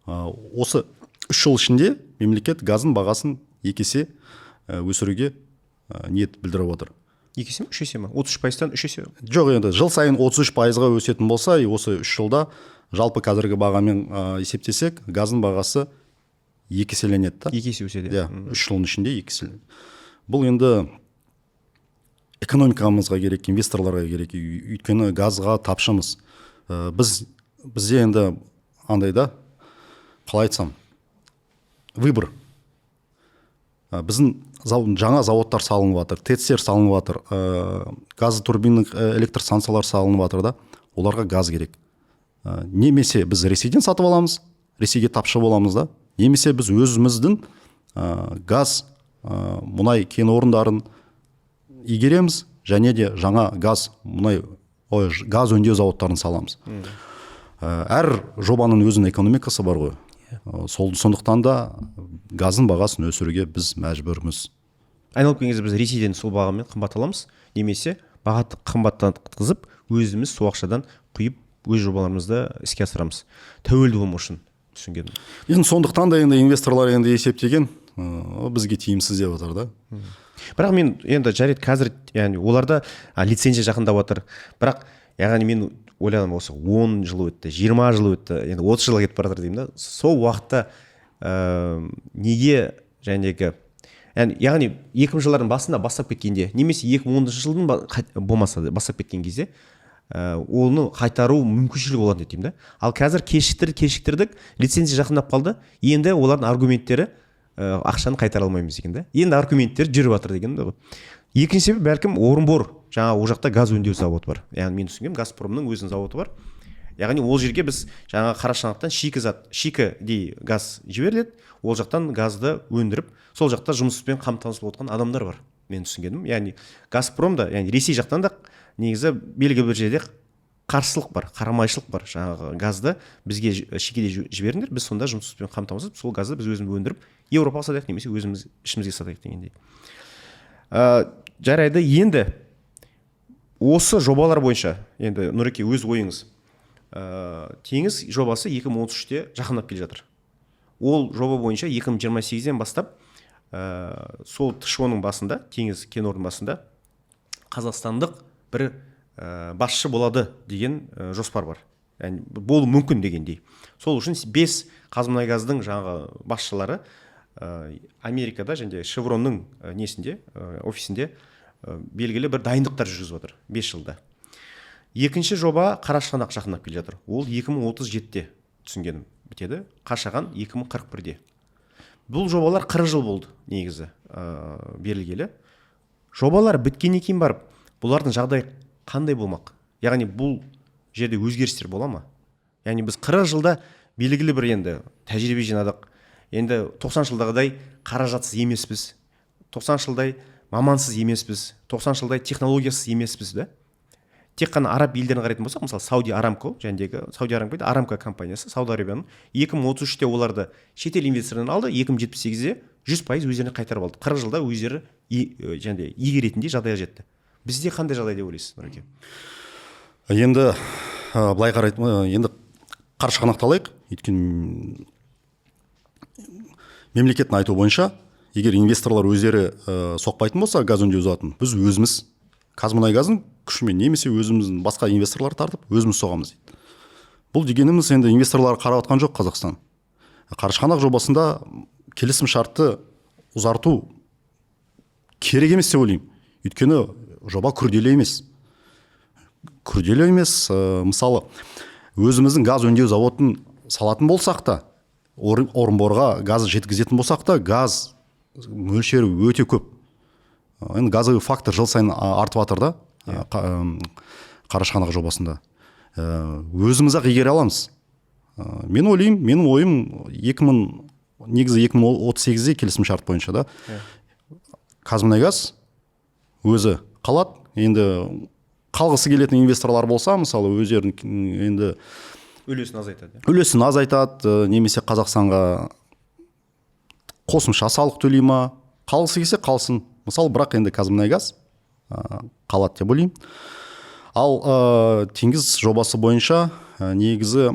Осы 3 жыл ішінде мемлекет газдың бағасын 2 есе өсіруге ниет білдіріп отыр. 2 есе ме, 3 есе ме? 33%-тан 3 есе? Жоқ, енді жыл сайын 33%-ға өсетін болса, осы 3 жылда жалпы қазіргі бағамен есептесек, газдың бағасы 2 еселенеді да. 2 есе өседі. 3 жылдың ішінде 2 еселенеді. Бұл енді экономикамызға керек, инвесторларға керек, өйткені газға тапшымыз. Бізде енді андайда, қалай айтсам, выбор. Біздің жаңа заводтар салынып жатыр, ТЭЦ-тер салынып жатыр, газ турбиналық электр станциялар салынып жатыр да, оларға газ керек. Немесе біз Ресейден сатып аламыз, Ресейге тапшы боламыз да, немесе біз өзіміздің газ, мұнай кен орындарын игереміз, және де жаңа газ өңдеу заводтарын саламыз. Әр жобаның өзінің экономикасы бар ғой. Сондықтан да газдың бағасын өсіруге біз мәжбүрміз. Айналып келген кезде біз Ресейден сол бағамен қымбат аламыз, немесе баға қымбаттатқызып, өзіміз сол ақшадан құйып, өз жобаларымызды іске асырамыз. Тәуелді болмау үшін түсінгенім. Енді сондықтан да енді инвесторлар енді есептеген, бізге тиімсіз деп отыр да. Бірақ мен енді жарайды қазір, яғни оларда лицензия жақындап отыр. Бірақ яғни мен ойладым, осы 10 жыл өтті, 20 жыл өтті, енді 30 жылға кетіп бара жатыр деймін да. Сол уақытта неге жәнегі, яғни 2000 жылдардың басында бастап кеткенде, немесе 2010 жылдың болмаса бастап кеткен кезде, оны қайтару мүмкіншілігі болады деймін да. Ал қазір кешіктірдік, лицензия жақындап қалды, енді олардың аргументтері ақшаны қайтара алмаймыз деген да. Енді аргументтер жүріп жатыр деген да ғой. Екінші себеп бәлкім Орынбор, жаңа ол жақта газ өңдеу заводы бар. Яғни мен түсінгенім, Газпромның өзінің заводы бар. Яғни ол жерге біз жаңа Қарашығанақтан шикідей газ жіберіледі, ол жақтан газды өндіріп, сол жақта жұмыспен қамтамасыз болып отқан адамдар бар. Мен түсінгенім, яғни Газпром да, яғни Ресей жақтан да негізі белгілі бір жерде қарсылық бар, қарамайшылық бар. Жаңағы газды бізге шикеде жіберіңдер, біз сонда жұмыспен қамтамасыз, сол газды біз өзіміз өндіріп, Еуропаға сатайық, немесе өзіміз ішімізге сатайық дегендей. Жарайды, енді осы жобалар бойынша, енді Нұреке өз ойыңыз, теңіз жобасы 2033-те жақындап келе жатыр. Ол жоба бойынша 2028-ден бастап сол ТШО-ның басында, теңіз кен орнының басында қазақстандық бір басшы болады деген жоспар бар. Яғни болу мүмкін дегендей. Сол үшін 5 Қазмұнайгаздың жаңағы басшылары Америкада және Шевронның офисінде белгілі бір дайындықтар жүргізіп отыр 5 жылда. Екінші жоба Қарашығанақ жақындап келе жатыр. Ол 2037-те түсінгенім бітеді. Қашаған 2041-де. Бұл жобалар 40 жыл болды негізі берілгелі. Жобалар біткеннен кейін барып бұлардың жағдай қандай болмақ? Яғни бұл жерде өзгерістер бола ма? Яғни біз 40 жылда белгілі бір енді тәжірибе жинадық. Енді 90 жылдағыдай қаражатсыз емеспіз. 90 жылдай мамансыз емеспіз. 90 жылдай технологиясыз емеспіз да. Тек қана араб елдерін қарайтын болсақ, мысалы Сауди Арамко Арамко компаниясы Сауд Арабияның 2033-те оларды шетел инвестордан алды, 2078-де 100% өздеріне қайтарып алды. 40 жылда өздері игеретіндей жағдайға жетті. Бізде қандай жағдай деп ойлайсыз, Нұреке? Енді былай қарайтын, енді қарашығанақталайық. Өйткені мемлекеттің айтуы бойынша, егер инвесторлар өздері соқпайтын болса, газ өңдеу зауытын, біз өзіміз Қазмұнайгаздың күшімен немесе өзіміздің басқа инвесторлар тартып, өзіміз соғамыз дейді. Бұл дегеніміз енді инвесторлар қарап атқан жоқ Қазақстан. Қарашығанақ жобасында келісім шартты ұзарту керек емес деп ойлаймын. Өйткені жоба күрделі емес. Мысалы, өзіміздің газ өңдеу зауытын салатын болсақ та, Орынборға газ жеткізетін болсақ та, газ мөлшері өте көп. Енді газовый фактор жыл сайын артып жатыр да, Қарашығанақ жобасында. Өзіміз-ақ игере аламыз. Менің ойым 2038-де келісім шарт бойынша да. Қазмұнайгаз өзі қалады. Енді қалғысы келетін инвесторлар болса, мысалы өздерінің енді үлесін азайтады, немесе Қазақстанға қосымша салық төлей ма, қалғысы келсе қалсын. Мысалы, бірақ енді Қазмұнайгаз қалады деп ойлаймын. Ал теңіз жобасы бойынша негізі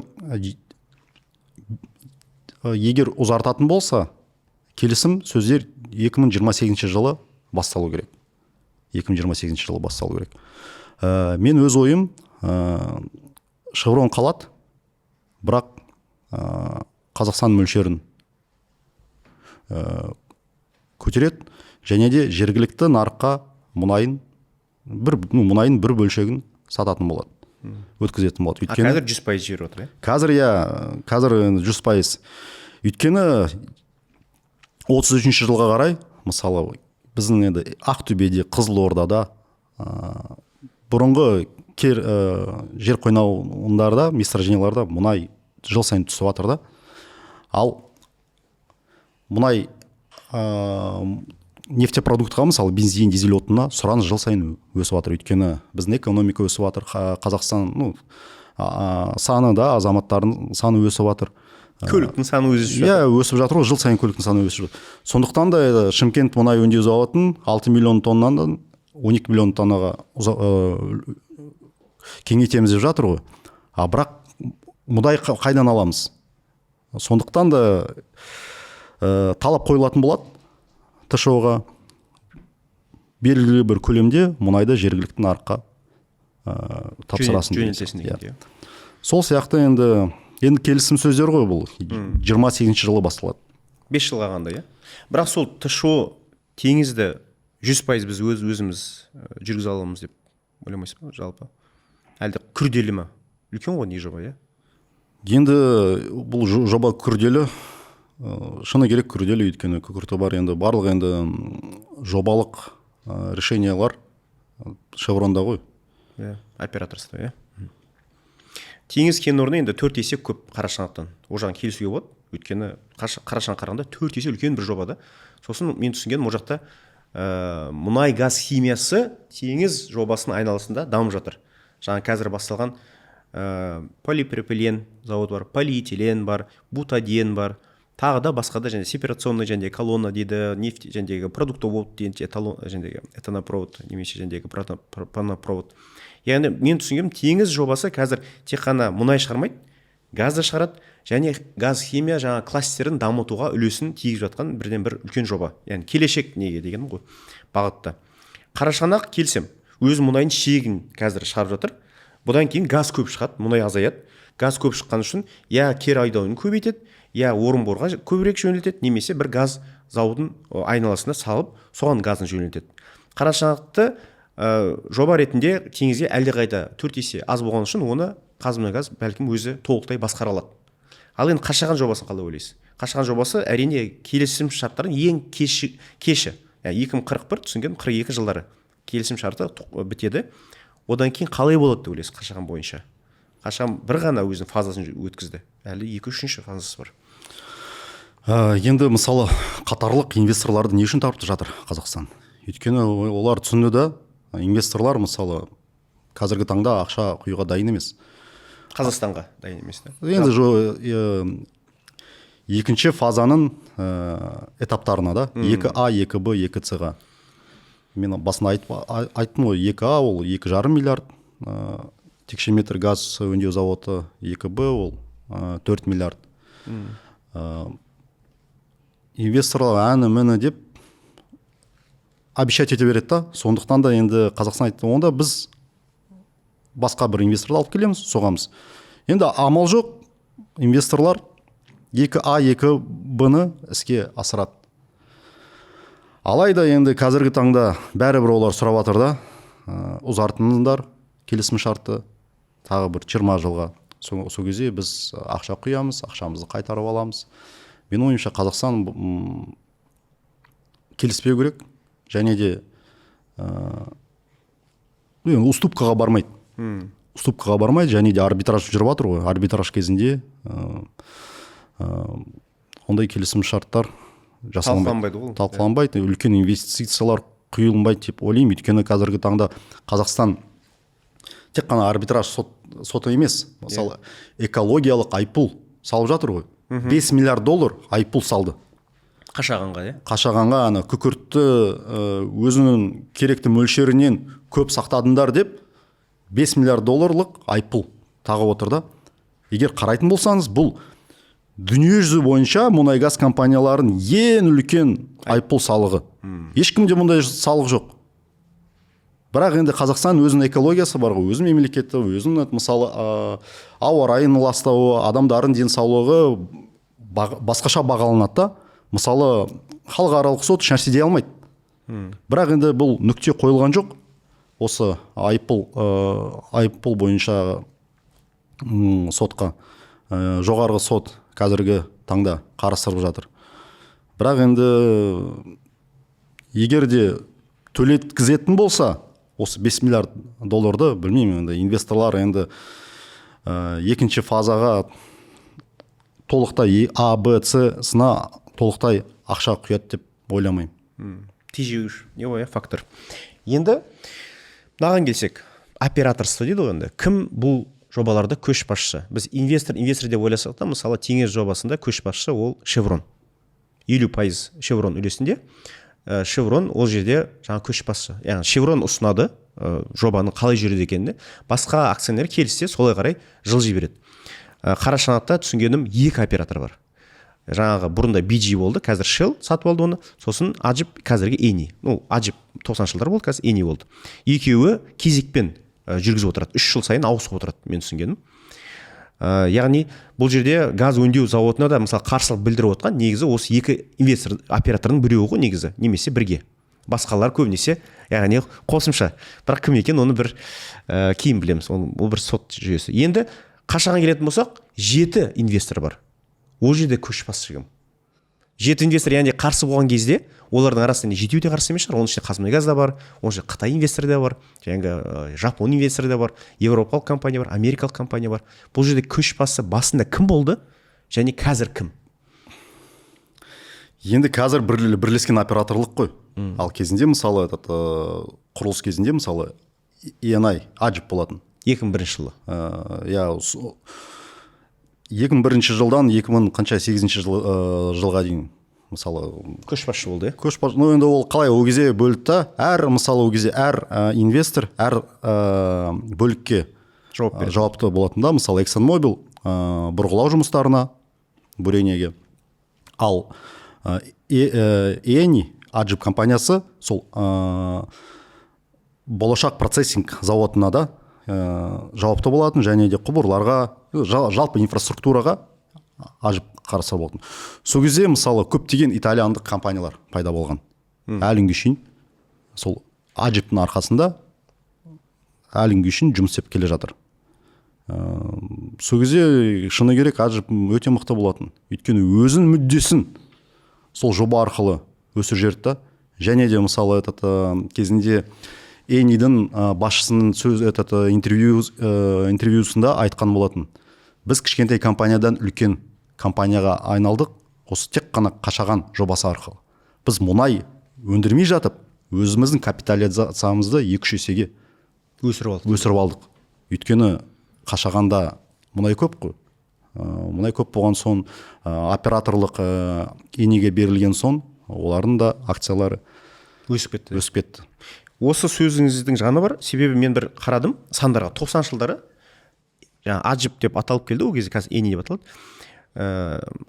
егер ұзартатын болса, келісім сөздер 2028 жылы басталу керек. 2028 жылы басталу керек. Мен өз ойым, Шеврон қалады, бірақ Қазақстан мөлшерін көтереді, және де жергілікті нарыққа мұнайын бір бөлшегін сататын болады, өткізетін болады. Қазір 100% жер отыр, Қазір 100%. Өйткені 33 жылға қарай, мысалы, біздің енді Ақтөбеде, Қызылордада, бұрынғы жер қойнауындарда, месторожденияларда мұнай жыл сайын түсіп жатыр да. Ал мұнай нефтепродуктқа, мысалы, бензин, дизель отынына сұраныс жыл сайын өсіп жатыр. Өйткені біздің экономика өсіп жатыр, Қазақстан саны да, азаматтардың саны өсіп жатыр. Көліктің саны өсіп жатыр. Өсіп жатыр, жыл сайын көліктің саны өсіп жатыр. Сондықтан да Шымкент мұнай өңдеу зауытын 6 миллион тоннадан 12 миллион тоннаға кеңейтеміз деп жатыр ғой. Бірақ мұнай қайдан аламыз? Сондықтан да талап қойылатын болады ТШО-ға, белгілі бір көлемде мұнайды жергілікті нарыққа тапсырасын. Жөнелтесін деген. Сол сияқты енді келісім сөздер ғой, бұл 28 жылы басталады. 5 жылға қандай, Бірақ сол ТШО теңізді 100% біз өзіміз жүргізе аламыз деп ойламайсыз ба, жалпы? Әлде күрделі ме? Үлкен ғой не жоба, Енді бұл жоба күрделі, шыны керек күрделі, өйткені күкірті бар. Енді барлық жобалық решениялар Шевронда ғой. Операторство, Теңіз кен орны енді 4 есе көп Қарашығанақтан. О жағын келісуге болады. Өйткені Қарашығанақ қарағанда 4 есе үлкен бір жоба да. Сосын мен түсінгенім, о жақта мұнай газ химиясы теңіз жобасының айналасында дамып жатыр. Жаңа қазір басталған полипропилен завод бар, полиэтилен бар, бутаден бар, тағы да басқа да сепарационный колонна дейді, нефть продуктовод дейді, этанопровод немесе панопровод. Яғни мен түсінгенім, теңіз жобасы қазір тек қана мұнай шығармайды, газды шығарады, және газ химия кластерін дамытуға үлесін тигізіп жатқан бірден бір үлкен жоба. Яғни келешек неге дегенім ғой, бағытта. Қарашығанақ келсем, өз мұнайын шегін қазір шығарып жатыр. Бұдан кейін газ көп шығады, мұнай азаяды. Газ көп шыққан үшін кері айдауын көбейтеді, Орынборға көбірек жөнелтеді, немесе бір газ зауытын айналасына салып, соған газын жөнелтеді. Қарашығанақты жоба ретінде теңізге әлдеқайда 4 есе аз болған үшін оны Қазмұнайгаз бәлкім өзі толықтай басқара алады. Ал енді Қашаған жобасын қалай ойлайсыз? Қашаған жобасы әрине келісім шарттардың ең кеші. 2041 түсінген 42 жылдары келісім шарты бітеді. Одан кейін қалай болады деп ойлайсыз Қашаған бойынша? Қашаған бір ғана өзінің фазасын өткізді. Әлі 2-3 фазасы бар. Енді мысалы қатарлық инвесторларды не үшін тартып жатыр Қазақстан? Өйткені олар түсінді да, инвесторлар мысалы қазіргі таңда ақша құюға дайын емес. Қазақстанға дайын емес. Енді екінші фазаның этаптарына да 2А, 2Б, 2С-ға. Мен басында айттым ғой, 2А ол 2,5 миллиард текше метр газ өңдеу заводы, 2Б ол 4 миллиард. Инвесторлар әні деп обещать ете береді да, сондықтан да енді Қазақстан айтты, онда біз басқа бір инвесторлар алып келеміз, соғамыз. Енді амал жоқ, инвесторлар 2А, 2Б-ны іске асырады. Алайда енді қазіргі таңда бәрібір олар сұрап жатыр да, ұзартыңыздар келісім шартты тағы бір 20 жылға. Сол кезде біз ақша құямыз, ақшамызды қайтарып аламыз. Мен ойымша Қазақстан келіспеу керек, және де уступкаға бармайды. Уступкаға бармайды, және де арбитраж жүріп жатыр ғой. Арбитраж кезінде ондай келісім шарттар талқыланбайды, үлкен инвестициялар құйылмайды деп ойлаймын. Өйткені қазіргі таңда Қазақстан тек қана арбитраж соты емес, мысалы экологиялық айыппұл салып жатыр ғой. 5 миллиард доллар айыппұл салды. Қашағанға, Қашағанға күкіртті өзінің керекті мөлшерінен көп сақтадыңдар деп 5 миллиард долларлық айыппұл тағып отыр да. Егер қарайтын болсаңыз, бұл дүниежүзі бойынша мұнай газ компанияларын ең үлкен айыппұл салығы. Ешкімде мұндай салық жоқ. Бірақ енді Қазақстан өзінің экологиясы бар ғой, өзінің мемлекеті, өзінің мысалы ауа райын ластауы, адамдардың денсаулығы басқаша бағаланады да. Мысалы халықаралық сот ешнәрсе дей алмайды. Бірақ енді бұл нүкте қойылған жоқ. Осы айыппұл бойынша сотқа жоғарғы сот қазіргі таңда қарастырып жатыр. Бірақ енді егер де төлеткізетін болса, осы 5 миллиард долларды, білмеймін, енді инвесторлар енді екінші фазаға толықтай А, Б, С-сына толықтай ақша құяды деп ойламаймын. Тежеуіш, не ғой, фактор. Енді мынаған келсек, операторство дейді ғой енді. Кім бұл жобаларда көшбасшы? Біз инвестор деп ойласақ та, мысалы теңіз жобасында көшбасшы ол Шеврон. 50% Шеврон үлесінде. Шеврон ол жерде жаңа көшбасшы. Яғни Шеврон ұсынады жобаның қалай жүреді екеніне. Басқа акционер келіссе солай қарай жылжи береді. Қарашығанақта түсінгенім 2 оператор бар. Жаңағы бұрында BG болды, қазір Shell сатып алды оны, сосын Ajip қазіргі Eni. Ajip 90 жылдар болды, қазір Eni болды. Екеуі кезекпен жүргізіп отырады. 3 жыл сайын ауысып отырады, мен түсінгенім. Яғни бұл жерде газ өңдеу заводына да мысалы қарсылық білдіріп отқан негізі осы 2 инвестор операторының біреуі ғой негізі, немесе бірге. Басқалар көбінесе, яғни қосымша. Бірақ кім екен оны бір кейін білеміз. Ол бір сот жүйесі. Енді Қашаған келетін болсақ, 7 инвестор бар. Ол жерде көшбасшы кім? 7 инвестор, яғни қарсы болған кезде олардың арасында 7-еу де қарсы емес шығар. Оның ішінде Қазмұнайгаз да бар, оның ішінде Қытай инвесторы да бар, жаңағы Жапон инвесторы да бар, Европалық компания бар, Америкалық компания бар. Бұл жерде көшбасшы басында кім болды және қазір кім? Енді қазір бірлескен операторлық қой. Ал кезінде мысалы құрылыс кезінде мысалы Eni, Ajip болатын. 2001 жылы. 2001 жылдан 2008 жылға дейін мысалы көшбасшы болды. Көшбасшы, енді ол қалай ол кезде бөлді та, мысалы ол кезде әр инвестор әр бөлікке жауапты болатын да. Мысалы ExxonMobil бұрғылау жұмыстарына, бурениеге. Ал Eni, Ajip компаниясы сол болашақ процессинг заводына да жауапты болатын, және де құбырларға, жалпы инфраструктураға Ajip қарсы болатын. Сол кезде мысалы көптеген итальяндық компаниялар пайда болған. Әлі шейін сол Ajip'тің арқасында әлі шейін жұмыс істеп келе жатыр. Сол кезде шыны керек Ajip өте мықты болатын. Өйткені өзінің мүддесін сол жоба арқылы өсір жерді. Және де мысалы кезінде Энидің басшысының интервьюсында айтқан болатын. Біз кішкентай компаниядан үлкен компанияға айналдық, осы тек қана Қашаған жобасы арқылы. Біз мұнай өндірмей жатып, өзіміздің капитализациямызды 2-3 есеге өсіріп алдық. Өйткені Қашағанда мұнай көп қой. Мұнай көп болған соң, операторлық Эниге берілген соң, олардың да акциялары өсіп кетті. Осы сөзіңіздің жаны бар, себебі мен бір қарадым сандарға 90 жылдары Аджип деп аталып келді, ол кезде қазір Эни деп аталады.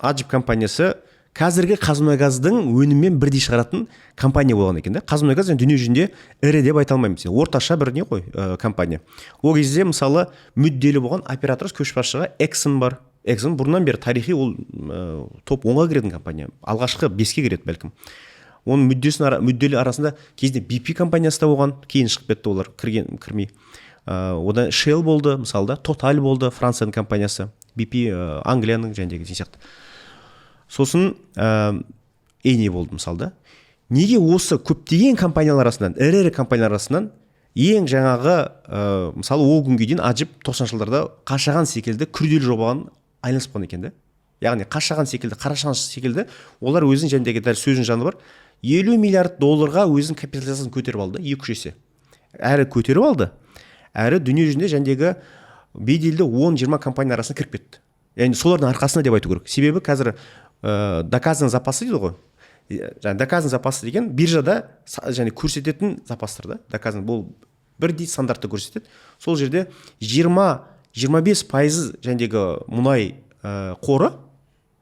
Аджип компаниясы қазіргі Қазмұнайгаздың өніммен бірдей шығаратын компания болған екен да. Қазмұнайгаз дүние жүзінде ірі деп айта алмаймын, орташа бір не ғой компания. Ол кезде мысалы мүдделі болған оператор көшбасшыға Exxon бар. Exxon бұрыннан бері тарихи ол топ 10-ға кіретін компания, алғашқы 5-ке кіреді бәлкім. Оның мүдделі арасында кезінде BP компаниясы да болған, кейін шығып кетті олар, кірмей. Одан Shell болды, мысалы да, Total болды, Францияның компаниясы, BP Англияның жәндегі сияқты. Сосын Эни болды мысалы да. Неге осы көптеген компаниялар арасынан, ірі компаниялар арасынан ең жаңағы мысалы ол күнге дейін Аджип 90 жылдарда Қашаған секілді күрделі жобаға айналыспаған екен да. Яғни Қашаған секілді, Қарашығанақ секілді олар өзінің жәндегі дәл сөзінің жаны бар. 50 миллиард долларға өзінің капитализациясын көтеріп алды, 2-3 есе. Әрі көтеріп алды, әрі дүние жүзінде жәндегі беделді 10-20 компания арасына кіріп кетті. Яғни солардың арқасында деп айту керек. Себебі қазір доказанный запасы дейді ғой. Доказанный запасы деген биржада және көрсететін запастар да. Доказанный бұл бірдей стандартты көрсетеді. Сол жерде 20-25% жәндегі мұнай қоры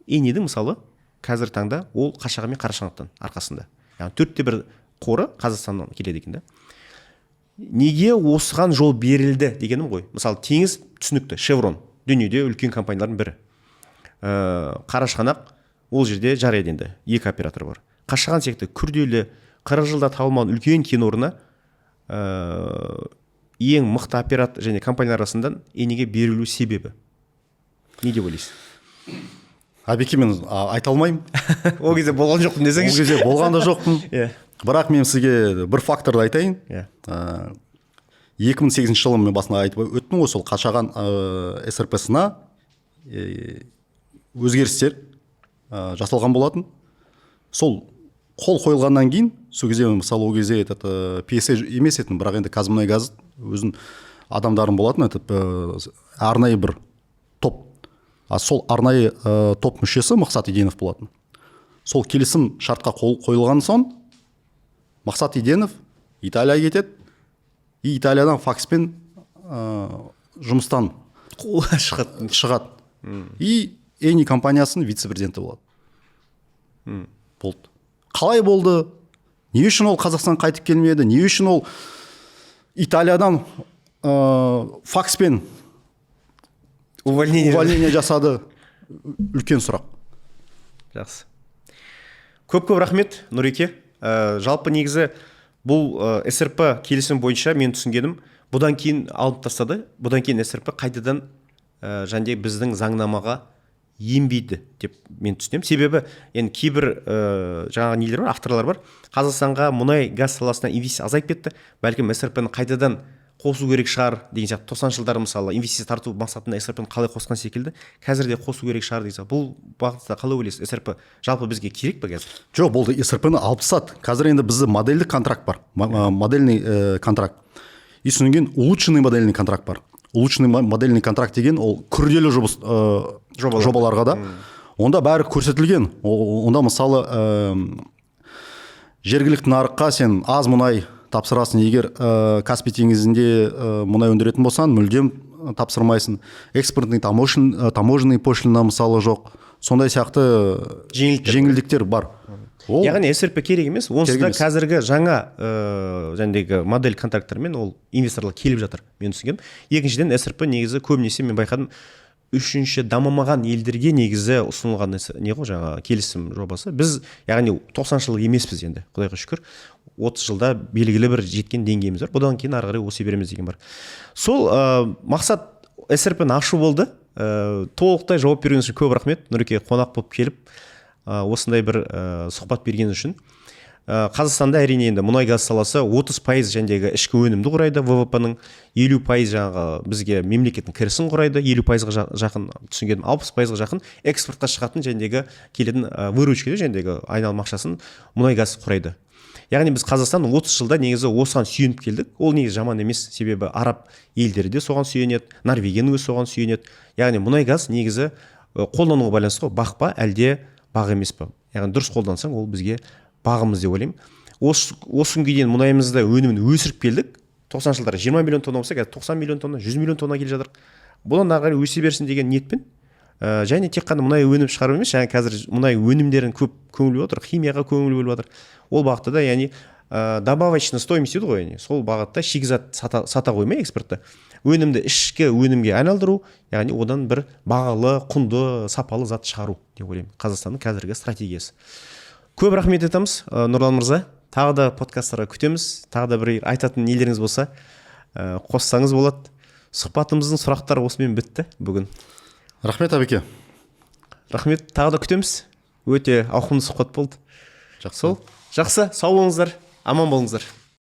Энидің мысалы қазір таңда ол Қашаған мен Қарашығанақтан арқасында. Яғни 4/1 қоры Қазақстаннан келеді екен да. Неге осыған жол берілді дегенім ғой. Мысалы теңіз түсінікті, Шеврон дүниеде үлкен компаниялардың бірі. Қарашығанақ ол жерде жарайды енді, 2 оператор бар. Қашаған секілді күрделі 40 жылда табылмаған үлкен кен орны ең мықты оператор және компаниялар арасында Эниге берілу себебі. Не деп ойлайсыз? Әбеке, мен айта алмаймын. Ол кезде болған жоқпын десеңіз. Ол кезде болған да жоқпын. Бірақ мен сізге бір факторды айтайын. 2008 жылы мен басында айтып өттім ғой, сол Қашаған СРП-сына өзгерістер жасалған болатын. Сол қол қойылғаннан кейін, сол кезде мысалы ол кезде PSA емес етін, бірақ енді Қазмұнайгаз өзінің адамдарын болатын, арнайы бір топ. Сол арнайы топ мүшесі Мақсат Иденов болатын. Сол келісім шартқа қол қойылған соң Мақсат Иденов Италияға кетеді, и Италиядан факспен жұмыстан шығады. И Эни компаниясының вице-президенті болады. Болды. Қалай болды? Не үшін ол Қазақстан қайтып келмеді? Не үшін ол Италиядан факспен увольнение жасады? Үлкен сұрақ. Жақсы. Көп рахмет, Нұреке. Жалпы негізі бұл СРП келісім бойынша мен түсінгенім, бұдан кейін алып тастады. Бұдан кейін СРП қайтадан және біздің заңнамаға енбейді деп мен түсінемін. Себебі енді кейбір жаңағы нелер бар, авторлар бар. Қазақстанға мұнай газ саласына инвестиция азайып кетті. Бәлкім СРП-ні қайтадан қосу керек шығар деген сияқты. 90 жылдары мысалы инвестиция тарту мақсатында СРП-ні қалай қосқан секілді, қазір де қосу керек шығар деген сияқты. Бұл бағытта қалай ойлайсыз? СРП жалпы бізге керек пе қазір? Жоқ, болды, СРП-ні алып тастады. Қазір енді бізде модельдік контракт бар. Модельный контракт. И содан кейін улучшенный модельный контракт бар. Улучшенный модельный контракт деген ол күрделі жобаларға да. Онда бәрі көрсетілген. Онда мысалы жергілікті нарыққа сен аз мұнай тапсырасың, егер Каспий теңізінде мұнай өндіретін болсан, мүлдем тапсырмайсың. Экспортный таможенный пошлина мысалы жоқ. Сондай сияқты жеңілдіктер бар. Яғни СРП керек емес, онсызда қазіргі жаңа жәндегі модель контракттармен ол инвесторлар келіп жатыр, мен түсінгенім. Екіншіден СРП негізі көбінесе мен байқадым, үшінші дамымаған елдерге негізі ұсынылған не ғой жаңа келісім жобасы. Біз яғни 90 жылғы емеспіз енді, Құдайға шүкір. 30 жылда белгілі бір жеткен деңгейіміз бар. Бұдан кейін ары қарай өсе береміз деген бар. Сол мақсат СРП-ні ашу болды. Толықтай жауап беруіңіз үшін көп рахмет. Нұреке, қонақ болып келіп осындай бір сұхбат берген үшін. Қазақстанда әрине енді мұнай газ саласы 30% жәндегі ішкі өнімді құрайды, ВВП-ның 50% жаңағы бізге мемлекеттің кірісін құрайды, 50%-ға жақын, түсінгенім 60%-ға жақын экспортқа шығатын жәндегі келетін выручкада жәндегі айналым ақшасын мұнай газ құрайды. Яғни біз Қазақстан 30 жылда негізі осыған сүйеніп келдік. Ол негізі жаман емес, себебі араб елдері де соған сүйенеді, Норвегияның өзі соған сүйенеді. Яғни мұнай газ негізі қолдануға байланысты ғой, бақ па әлде бақ емес па. Яғни дұрыс қолдансаң, ол бізге бағымыз деп ойлаймын. Осы күнге дейін мұнайымызды өнімін өсіріп келдік. 90 жылдары 20 миллион тонна болса, қазір 90 миллион тонна, 100 миллион тонна келе жатыр. Бұдан ары қарай өсе берсін деген ниетпен. Және тек қана мұнай өнім шығару емес, жаңа қазір мұнай өнімдерін көп көңіл бөліп отыр, химияға көңіл бөліп отыр. Ол бағытта да, яғни добавочная стоимость дейді ғой, сол бағытта шикізат сата қоймай экспортта өнімді ішкі өнімге айналдыру, яғни одан бір бағалы, құнды, сапалы зат шығару деп ойлаймын. Қазақстанның қазіргі стратегиясы. Көп рахмет етеміз, Нұрлан мырза. Тағы да подкасттарға күтеміз. Тағы да бір айтатын нелеріңіз болса, қоссаңыз болады. Сұхбатымыздың сұрақтары осымен бітті бүгін. Рахмет Абеке. Рахмет, тағы да күтеміз. Өте ауқымды сұхбат болды. Жақсы. Жақсы, сау болыңыздар, аман болыңыздар.